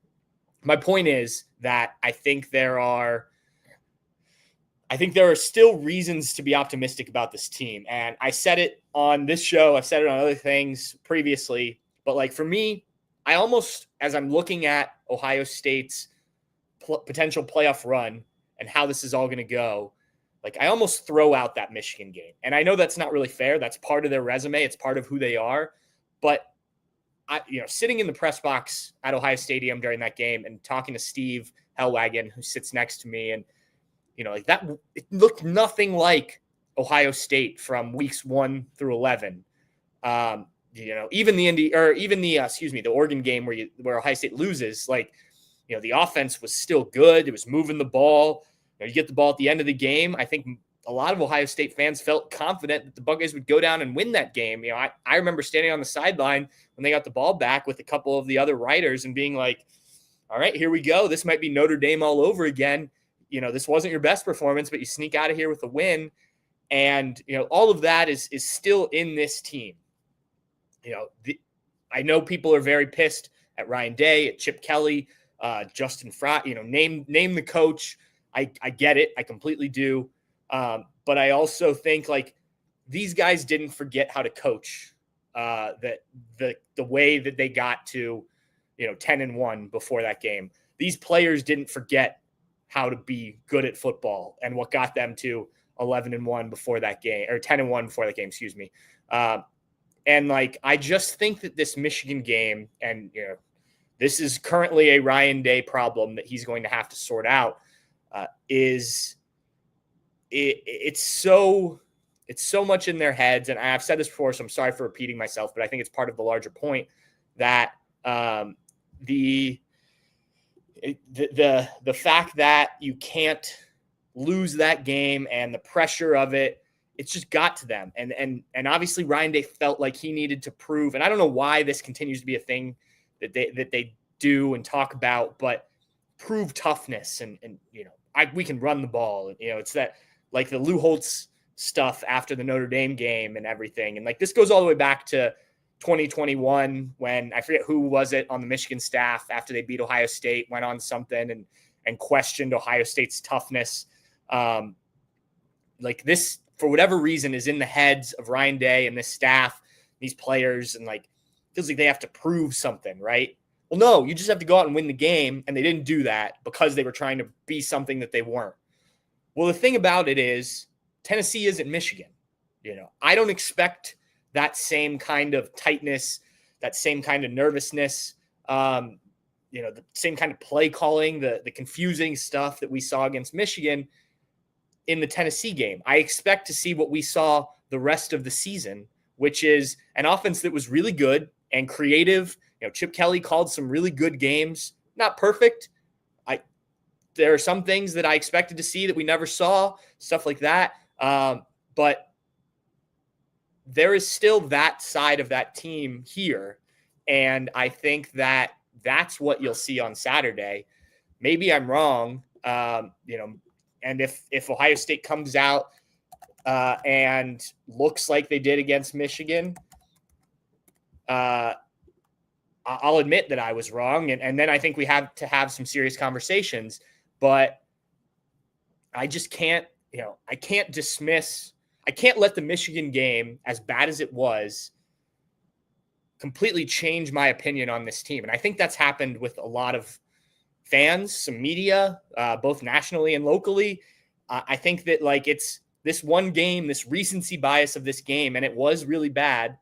My point is that I think there are still reasons to be optimistic about this team. And I said it on this show, I've said it on other things previously, but like for me, I almost, as I'm looking at Ohio State's potential playoff run and how this is all going to go, like I almost throw out that Michigan game. And I know that's not really fair. That's part of their resume. It's part of who they are. But sitting in the press box at Ohio Stadium during that game and talking to Steve Hellwagon, who sits next to me, and like that, it looked nothing like Ohio State from weeks 1 through 11. Even the Oregon game where Ohio State loses, like, the offense was still good. It was moving the ball. You get the ball at the end of the game. I think a lot of Ohio State fans felt confident that the Buckeyes would go down and win that game. I remember standing on the sideline when they got the ball back with a couple of the other writers and being like, all right, here we go. This might be Notre Dame all over again. This wasn't your best performance, but you sneak out of here with a win. And, all of that is still in this team. I know people are very pissed at Ryan Day, at Chip Kelly, Justin Fry, name the coach. I get it. I completely do. But I also think like these guys didn't forget how to coach, that the way that they got to, 10-1 before that game. These players didn't forget how to be good at football and what got them to 11-1 before that game, or 10-1 before that game, excuse me. And like, I just think that this Michigan game, and, this is currently a Ryan Day problem that he's going to have to sort out, it's so much in their heads. And I've said this before, so I'm sorry for repeating myself, but I think it's part of the larger point that the fact that you can't lose that game and the pressure of it, it's just got to them. And obviously Ryan Day felt like he needed to prove, and I don't know why this continues to be a thing that they do and talk about, but prove toughness and we can run the ball. It's that, like, the Lou Holtz stuff after the Notre Dame game and everything. And like, this goes all the way back to 2021 when I forget who was it on the Michigan staff after they beat Ohio State, went on something and questioned Ohio State's toughness. Like this, for whatever reason, is in the heads of Ryan Day and this staff, these players, and like, feels like they have to prove something, right? Well, no, you just have to go out and win the game. And they didn't do that because they were trying to be something that they weren't. Well, the thing about it is Tennessee isn't Michigan. I don't expect that same kind of tightness, that same kind of nervousness, the same kind of play calling, the confusing stuff that we saw against Michigan in the Tennessee game. I expect to see what we saw the rest of the season, which is an offense that was really good and creative. Chip Kelly called some really good games, not perfect. There are some things that I expected to see that we never saw, stuff like that. But there is still that side of that team here. And I think that that's what you'll see on Saturday. Maybe I'm wrong, and if Ohio State comes out and looks like they did against Michigan, I'll admit that I was wrong. And then I think we have to have some serious conversations. But I just can't, I can't let the Michigan game, as bad as it was, completely change my opinion on this team. And I think that's happened with a lot of fans, some media, both nationally and locally. I think that like it's this one game, this recency bias of this game, and it was really bad.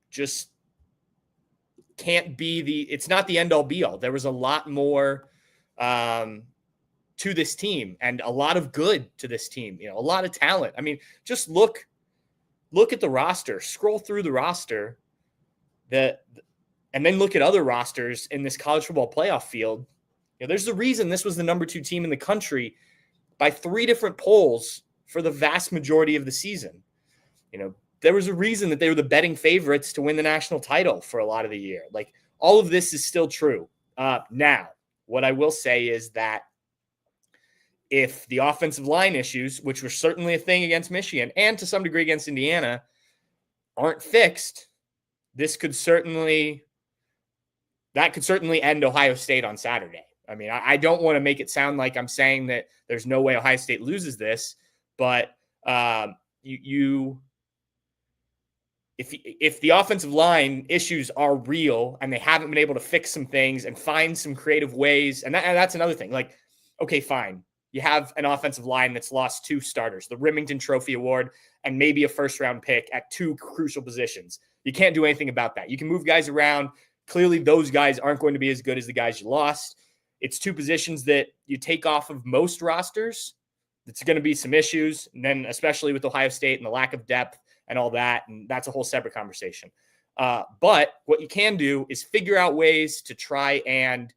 Just can't be it's not the end all be all. There was a lot more to this team and a lot of good to this team, a lot of talent. I mean, just look at the roster, scroll through the roster and then look at other rosters in this college football playoff field. There's a reason this was the number 2 team in the country by 3 different polls for the vast majority of the season. There was a reason that they were the betting favorites to win the national title for a lot of the year. Like, all of this is still true. Now, what I will say is that if the offensive line issues, which were certainly a thing against Michigan and to some degree against Indiana, aren't fixed, that could certainly end Ohio State on Saturday. I mean, I don't want to make it sound like I'm saying that there's no way Ohio State loses this, but if the offensive line issues are real and they haven't been able to fix some things and find some creative ways, and that's another thing. Like, okay, fine. You have an offensive line that's lost 2 starters, the Remington Trophy Award, and maybe a first-round pick at 2 crucial positions. You can't do anything about that. You can move guys around. Clearly, those guys aren't going to be as good as the guys you lost. It's 2 positions that you take off of most rosters. It's going to be some issues, and then especially with Ohio State and the lack of depth and all that, and that's a whole separate conversation. But what you can do is figure out ways to try and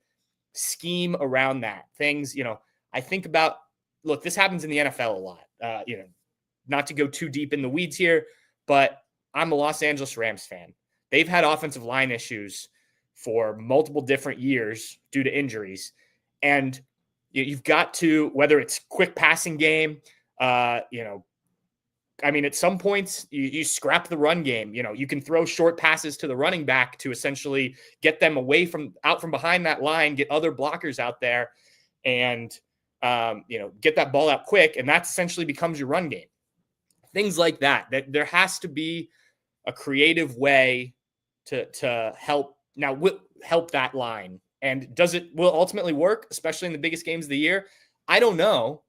scheme around that. Things, I think about, look, this happens in the NFL a lot. Not to go too deep in the weeds here, but I'm a Los Angeles Rams fan. They've had offensive line issues for multiple different years due to injuries. And you've got to, whether it's quick passing game, at some points you scrap the run game. You can throw short passes to the running back to essentially get them out from behind that line, get other blockers out there, and get that ball out quick, and that essentially becomes your run game. Things like that. That there has to be a creative way to help that line. And will ultimately work, especially in the biggest games of the year? I don't know.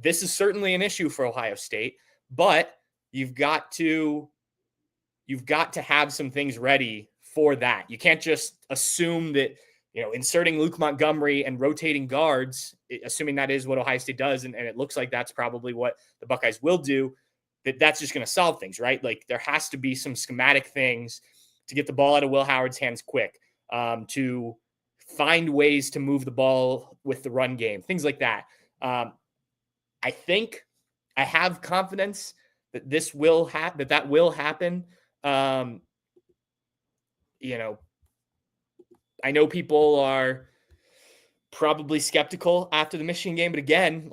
This is certainly an issue for Ohio State, but you've got to have some things ready for that. You can't just assume that, inserting Luke Montgomery and rotating guards, assuming that is what Ohio State does, and it looks like that's probably what the Buckeyes will do, that's just going to solve things, right? Like, there has to be some schematic things to get the ball out of Will Howard's hands quick, to find ways to move the ball with the run game, things like that. I think I have confidence that this will happen, that will happen. I know people are probably skeptical after the Michigan game, but again,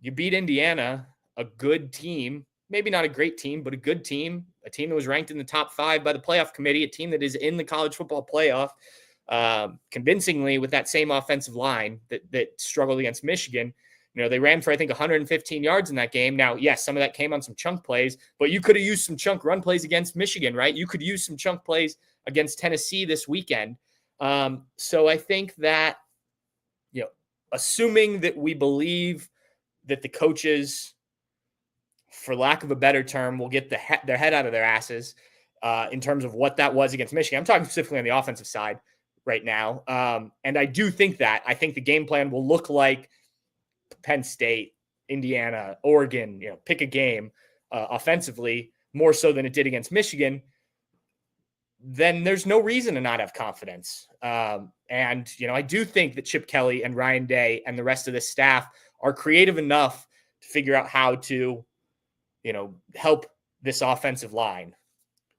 you beat Indiana, a good team, maybe not a great team, but a good team, a team that was ranked in the top 5 by the playoff committee, a team that is in the college football playoff, convincingly with that same offensive line that struggled against Michigan. They ran for, I think, 115 yards in that game. Now, yes, some of that came on some chunk plays, but you could have used some chunk run plays against Michigan, right? You could use some chunk plays against Tennessee this weekend. So I think that, assuming that we believe that the coaches, for lack of a better term, will get their head out of their asses in terms of what that was against Michigan. I'm talking specifically on the offensive side right now. And I do think I think the game plan will look like Penn State, Indiana, Oregon, pick a game offensively, more so than it did against Michigan. Then there's no reason to not have confidence. And I do think that Chip Kelly and Ryan Day and the rest of the staff are creative enough to figure out how to, help this offensive line.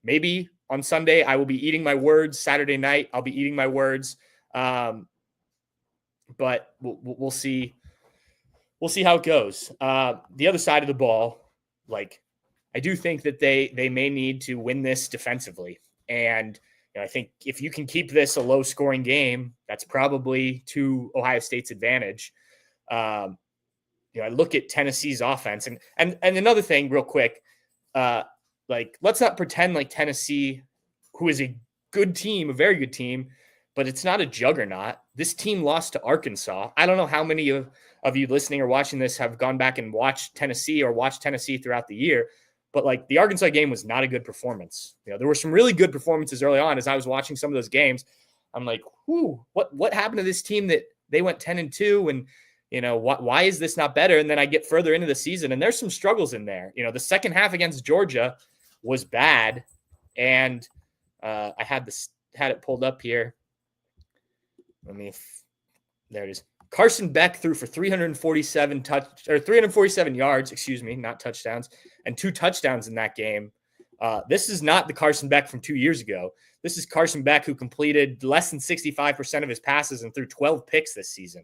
Maybe on Sunday I will be eating my words. Saturday night I'll be eating my words. But we'll see. We'll see how it goes. The other side of the ball, I do think that they may need to win this defensively. And I think if you can keep this a low-scoring game, that's probably to Ohio State's advantage. I look at Tennessee's offense, and another thing, real quick, let's not pretend like Tennessee, who is a good team, a very good team, but it's not a juggernaut. This team lost to Arkansas. I don't know how many of you listening or watching this have gone back and watched Tennessee or watched Tennessee throughout the year. But the Arkansas game was not a good performance. There were some really good performances early on as I was watching some of those games. I'm like, what happened to this team that they went 10-2 and, why is this not better? And then I get further into the season and there's some struggles in there. The second half against Georgia was bad. And I had it pulled up here. There it is. Carson Beck threw for 347 yards, not touchdowns, and 2 touchdowns in that game. This is not the Carson Beck from 2 years ago. This is Carson Beck who completed less than 65% of his passes and threw 12 picks this season.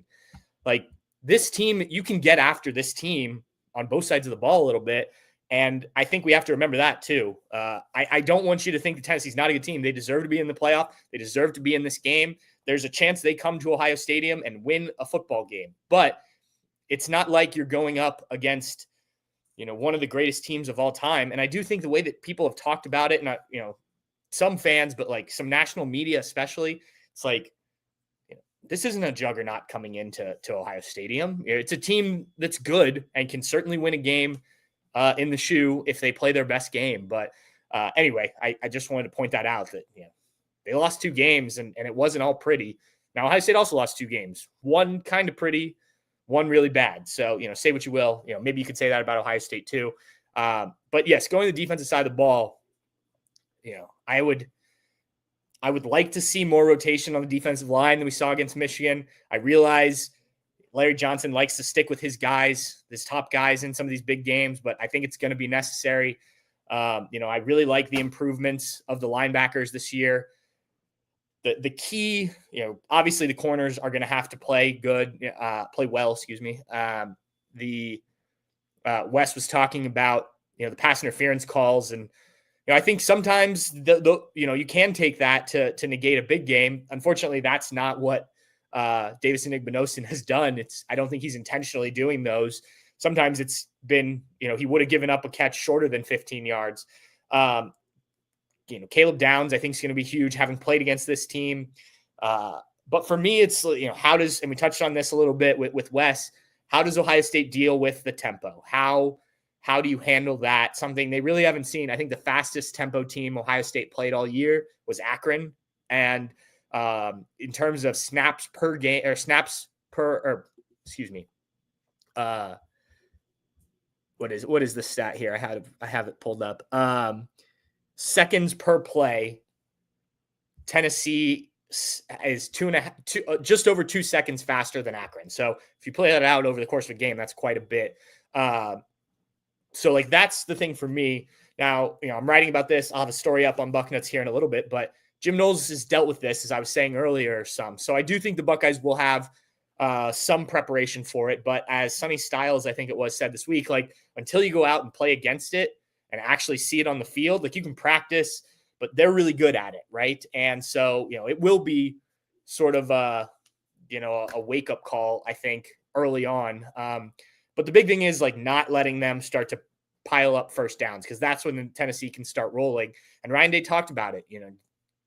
This team, you can get after this team on both sides of the ball a little bit And I think we have to remember that too. I don't want you to think that Tennessee's not a good team. They deserve to be in the playoff. They deserve to be in this game. There's a chance they come to Ohio Stadium and win a football game. But it's not like you're going up against, one of the greatest teams of all time. And I do think the way that people have talked about it, not, some fans, but like some national media especially, it's like, this isn't a juggernaut coming into Ohio Stadium. It's a team that's good and can certainly win a game in the shoe if they play their best game. But anyway, I just wanted to point that out that they lost 2 games and it wasn't all pretty. Now, Ohio State also lost 2 games. One kind of pretty, one really bad. So, say what you will. Maybe you could say that about Ohio State too. But yes, going to the defensive side of the ball, I would like to see more rotation on the defensive line than we saw against Michigan. I realize Larry Johnson likes to stick with his guys, his top guys in some of these big games, but I think it's going to be necessary. I really like the improvements of the linebackers this year. The key, obviously the corners are going to have to play well, excuse me. Wes was talking about, the pass interference calls, and I think sometimes you can take that to negate a big game. Unfortunately, that's not what Davison Igbinosun has done. I don't think he's intentionally doing those. Sometimes it's been, he would have given up a catch shorter than 15 yards. Caleb Downs, I think, is going to be huge, having played against this team. But for me, it's, how does, and we touched on this a little bit with Wes, how does Ohio State deal with the tempo? How do you handle that? Something they really haven't seen. I think the fastest tempo team Ohio State played all year was Akron. And in terms of snaps per game, or what is the stat here? I have it pulled up. Seconds per play, Tennessee is just over 2 seconds faster than Akron. So if you play that out over the course of a game, that's quite a bit. So like, that's the thing for me. Now, I'm writing about this. I'll have a story up on Bucknuts here in a little bit, but Jim Knowles has dealt with this, as I was saying earlier, some. So I do think the Buckeyes will have some preparation for it. But as Sonny Styles, I think it was, said this week, like, until you go out and play against it and actually see it on the field, like, you can practice, but they're really good at it, right? And so, it will be sort of a wake-up call, I think, early on. But the big thing is, like, not letting them start to pile up first downs, because that's when Tennessee can start rolling. And Ryan Day talked about it,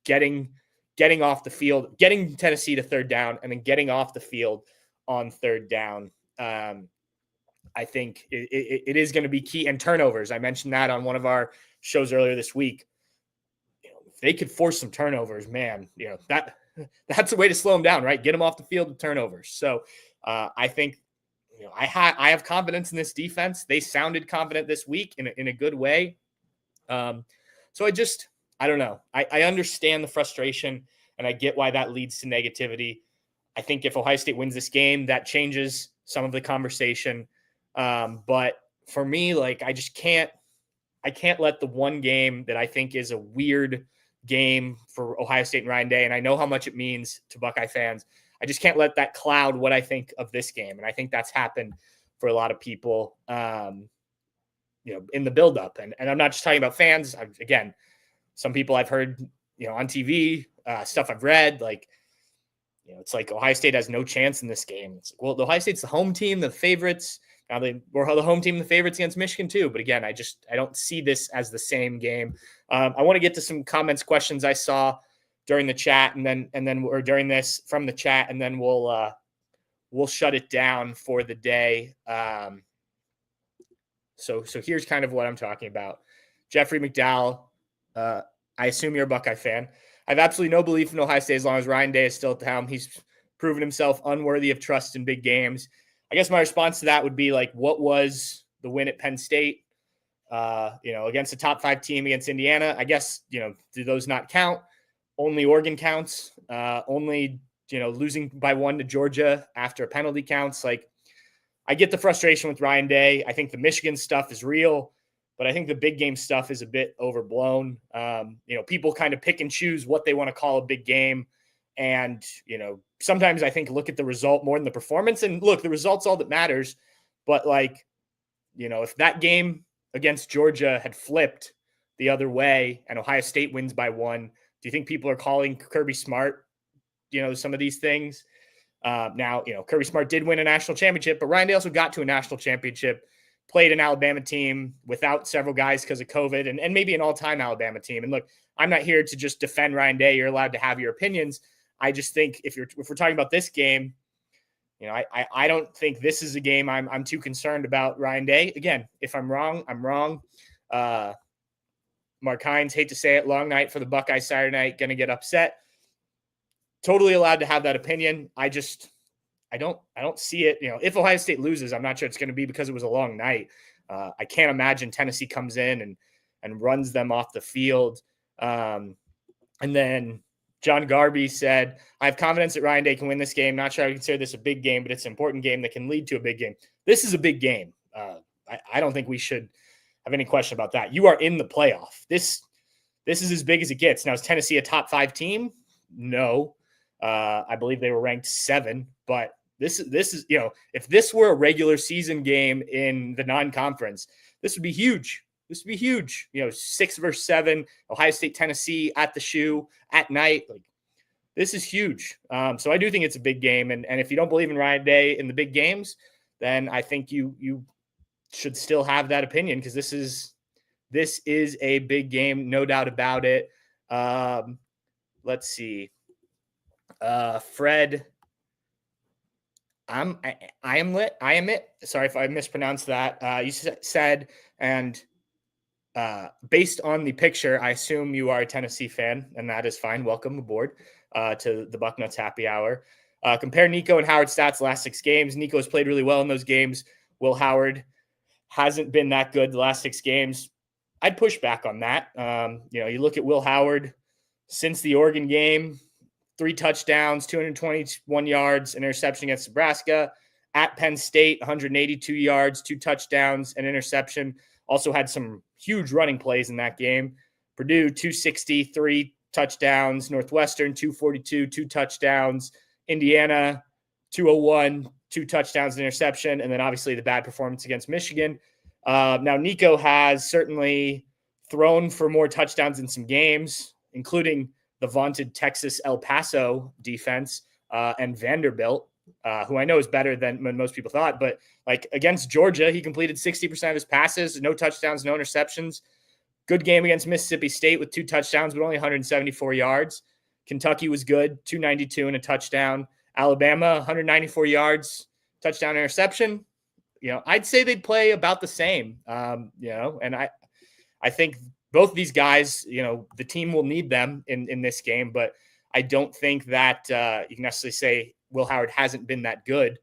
getting off the field, getting Tennessee to third down, and then getting off the field on third down. I think it is going to be key. And turnovers, I mentioned that on one of our shows earlier this week. If they could force some turnovers, man, that's a way to slow them down, right? Get them off the field with turnovers. So I think, I have confidence in this defense. They sounded confident this week in a good way. So I don't know. I understand the frustration, and I get why that leads to negativity. I think if Ohio State wins this game, that changes some of the conversation. But for me, like, I can't let the one game that I think is a weird game for Ohio State and Ryan Day, and I know how much it means to Buckeye fans, I just can't let that cloud what I think of this game. And I think that's happened for a lot of people, in the buildup. And I'm not just talking about fans. Again, some people I've heard, on TV, stuff I've read, like, it's like Ohio State has no chance in this game. It's like, well, the Ohio State's the home team, the favorites. Now they were the home team, the favorites against Michigan too. But again, I don't see this as the same game. I want to get to some comments, questions I saw during the chat, or during this from the chat, and then we'll shut it down for the day. So here's kind of what I'm talking about. Jeffrey McDowell, I assume you're a Buckeye fan. I have absolutely no belief in Ohio State as long as Ryan Day is still at the helm. He's proven himself unworthy of trust in big games. I guess my response to that would be, like, what was the win at Penn State? Against a top 5 team against Indiana. I guess, do those not count? Only Oregon counts. Only, losing by 1 to Georgia after a penalty counts. Like, I get the frustration with Ryan Day. I think the Michigan stuff is real, but I think the big game stuff is a bit overblown. People kind of pick and choose what they want to call a big game. And, sometimes I think look at the result more than the performance. And look, the result's all that matters. But, like, if that game against Georgia had flipped the other way and Ohio State wins by 1, do you think people are calling Kirby Smart, some of these things? Now, Kirby Smart did win a national championship, but Ryan Day also got to a national championship, played an Alabama team without several guys because of COVID and maybe an all-time Alabama team. And look, I'm not here to just defend Ryan Day. You're allowed to have your opinions. I just think if we're talking about this game, I don't think this is a game I'm too concerned about Ryan Day. Again, if I'm wrong, I'm wrong. Mark Hines, hate to say it, long night for the Buckeyes Saturday night, going to get upset. Totally allowed to have that opinion. I don't see it. If Ohio State loses, I'm not sure it's going to be because it was a long night. I can't imagine Tennessee comes in and runs them off the field. And then John Garby said, I have confidence that Ryan Day can win this game. Not sure I would consider this a big game, but it's an important game that can lead to a big game. This is a big game. I don't think we should have any question about that. You are in the playoff. This is as big as it gets. Now, is Tennessee a top 5 team? No. I believe they were ranked 7, but this is, if this were a regular season game in the non-conference, this would be huge. This would be huge. 6 versus 7, Ohio State, Tennessee at the shoe at night. Like, this is huge. So I do think it's a big game. And if you don't believe in Ryan Day in the big games, then I think you should still have that opinion, because this is a big game, no doubt about it. Let's see. Fred, I am it. Sorry if I mispronounced that. You said, and based on the picture, I assume you are a Tennessee fan, and that is fine. Welcome aboard to the Bucknuts Happy Hour. Compare Nico and Howard's stats the last 6 games. Nico has played really well in those games. Will Howard hasn't been that good the last 6 games. I'd push back on that. You look at Will Howard since the Oregon game, 3 touchdowns, 221 yards, an interception against Nebraska. At Penn State, 182 yards, 2 touchdowns, an interception. Also had some huge running plays in that game. Purdue, 260, 3 touchdowns. Northwestern, 242, 2 touchdowns. Indiana, 201, 2 touchdowns, an interception. And then obviously the bad performance against Michigan. Now, Nico has certainly thrown for more touchdowns in some games, including the vaunted Texas El Paso defense and Vanderbilt, who I know is better than most people thought. But like against Georgia, he completed 60% of his passes, no touchdowns, no interceptions. Good game against Mississippi State with 2 touchdowns, but only 174 yards. Kentucky was good, 292 and a touchdown. Alabama, 194 yards, touchdown, interception. I'd say they'd play about the same. And I think both these guys, the team will need them in this game, but I don't think that you can necessarily say Will Howard hasn't been that good.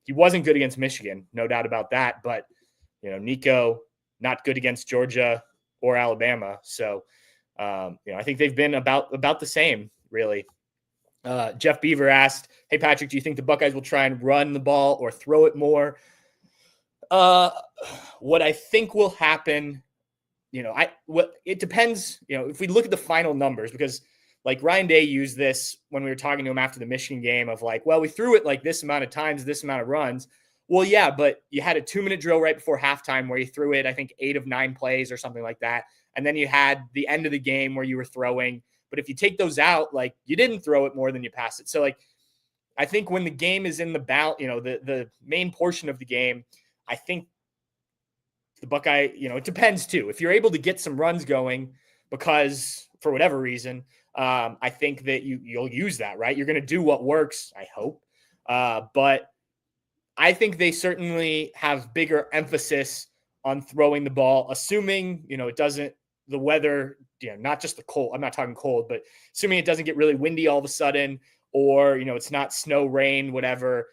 He wasn't good against Michigan, no doubt about that, but Nico, not good against Georgia or Alabama. So, I think they've been about the same, really. Jeff Beaver asked, hey, Patrick, do you think the Buckeyes will try and run the ball or throw it more? What I think will happen, it depends, if we look at the final numbers, because like Ryan Day used this when we were talking to him after the Michigan game of like, well, we threw it like this amount of times, this amount of runs. Well, yeah, but you had a 2-minute drill right before halftime where you threw it, I think 8 of 9 plays or something like that. And then you had the end of the game where you were throwing. But if you take those out, like you didn't throw it more than you passed it. So like, I think when the game is in the the main portion of the game, I think the Buckeye, it depends too. If you're able to get some runs going because for whatever reason, I think that you'll use that, right? You're going to do what works, I hope. But I think they certainly have bigger emphasis on throwing the ball, assuming, it doesn't, the weather, not just the cold, I'm not talking cold, but assuming it doesn't get really windy all of a sudden, or, it's not snow, rain, whatever.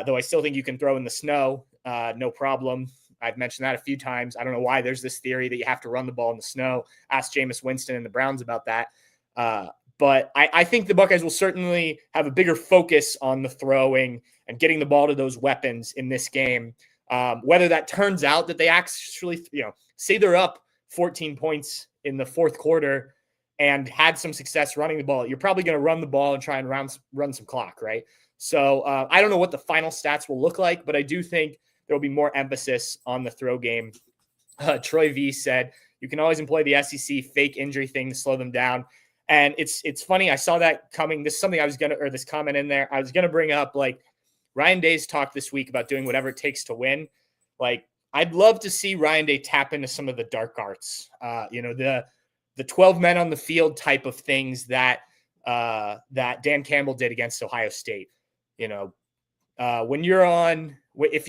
Though I still think you can throw in the snow, no problem. I've mentioned that a few times. I don't know why there's this theory that you have to run the ball in the snow. Ask Jameis Winston and the Browns about that. But I think the Buckeyes will certainly have a bigger focus on the throwing and getting the ball to those weapons in this game. Whether that turns out that they actually, say they're up 14 points in the fourth quarter and had some success running the ball, you're probably going to run the ball and try and run some clock, right? So I don't know what the final stats will look like, but I do think there will be more emphasis on the throw game Troy V said, you can always employ the SEC fake injury thing to slow them down. And it's funny. I saw that coming. This is something I was going to, or this comment in there, I was going to bring up, like Ryan Day's talked this week about doing whatever it takes to win. Like, I'd love to see Ryan Day tap into some of the dark arts, the 12 men on the field type of things that Dan Campbell did against Ohio State. When you're on, if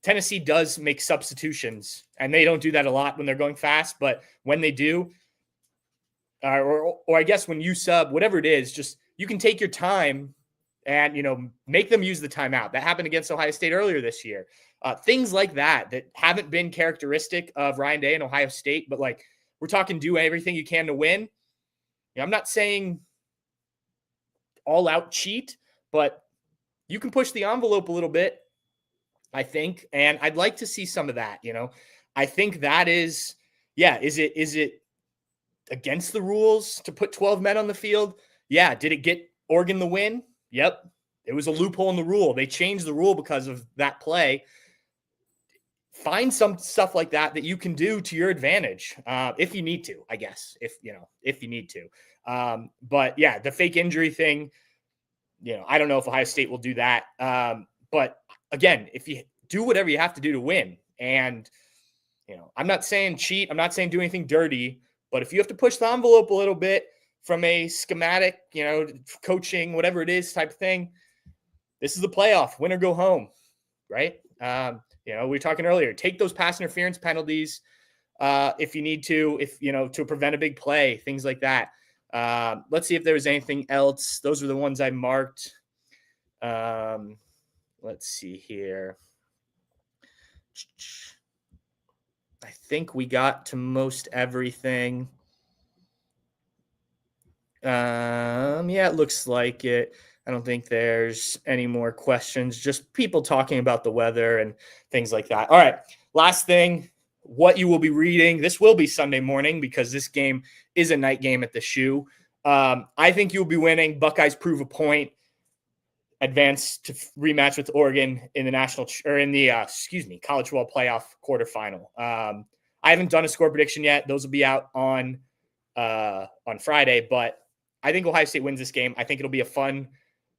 Tennessee does make substitutions, and they don't do that a lot when they're going fast, but when they do, or I guess when you sub, whatever it is, just you can take your time and make them use the timeout. That happened against Ohio State earlier this year. Things like that haven't been characteristic of Ryan Day and Ohio State, but like we're talking, do everything you can to win. I'm not saying all out cheat, but you can push the envelope a little bit, I think. And I'd like to see some of that. I think that is it against the rules to put 12 men on the field? Yeah. Did it get Oregon the win? Yep. It was a loophole in the rule. They changed the rule because of that play. Find some stuff like that you can do to your advantage, if you need to, I guess, if you need to. But yeah, the fake injury thing, I don't know if Ohio State will do that. But again, if you do whatever you have to do to win, and I'm not saying cheat, I'm not saying do anything dirty, but if you have to push the envelope a little bit from a schematic, coaching, whatever it is type of thing, this is the playoff, win or go home, right? We were talking earlier, take those pass interference penalties if you need to, to prevent a big play, things like that. Let's see if there was anything else. Those are the ones I marked. Let's see here. I think we got to most everything. Yeah, it looks like it. I don't think there's any more questions, just people talking about the weather and things like that. All right. Last thing, what you will be reading. This will be Sunday morning because this game is a night game at the Shoe. I think you'll be winning. Buckeyes prove a point, advance to rematch with Oregon in the college football playoff quarterfinal. I haven't done a score prediction yet. Those will be out on Friday, but I think Ohio State wins this game. I think it'll be a fun,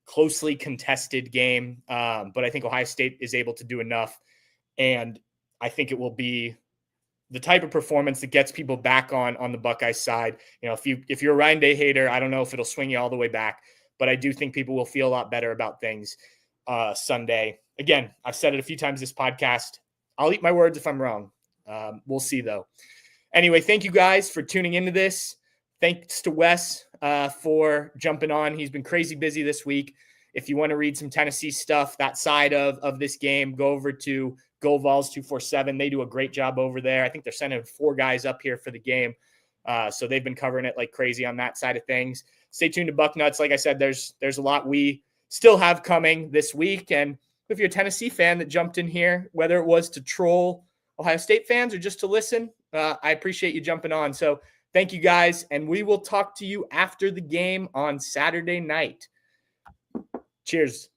closely contested game. But I think Ohio State is able to do enough. And I think it will be the type of performance that gets people back on the Buckeyes side. If you're a Ryan Day hater, I don't know if it'll swing you all the way back, but I do think people will feel a lot better about things Sunday. Again, I've said it a few times this podcast. I'll eat my words if I'm wrong. We'll see though. Anyway, thank you guys for tuning into this. Thanks to Wes for jumping on. He's been crazy busy this week. If you want to read some Tennessee stuff, that side of this game, go over to Go Vols 247. They do a great job over there. I think they're sending 4 guys up here for the game. So they've been covering it like crazy on that side of things. Stay tuned to Bucknuts. Like I said, there's a lot we still have coming this week. And if you're a Tennessee fan that jumped in here, whether it was to troll Ohio State fans or just to listen, I appreciate you jumping on. So thank you guys. And we will talk to you after the game on Saturday night. Cheers.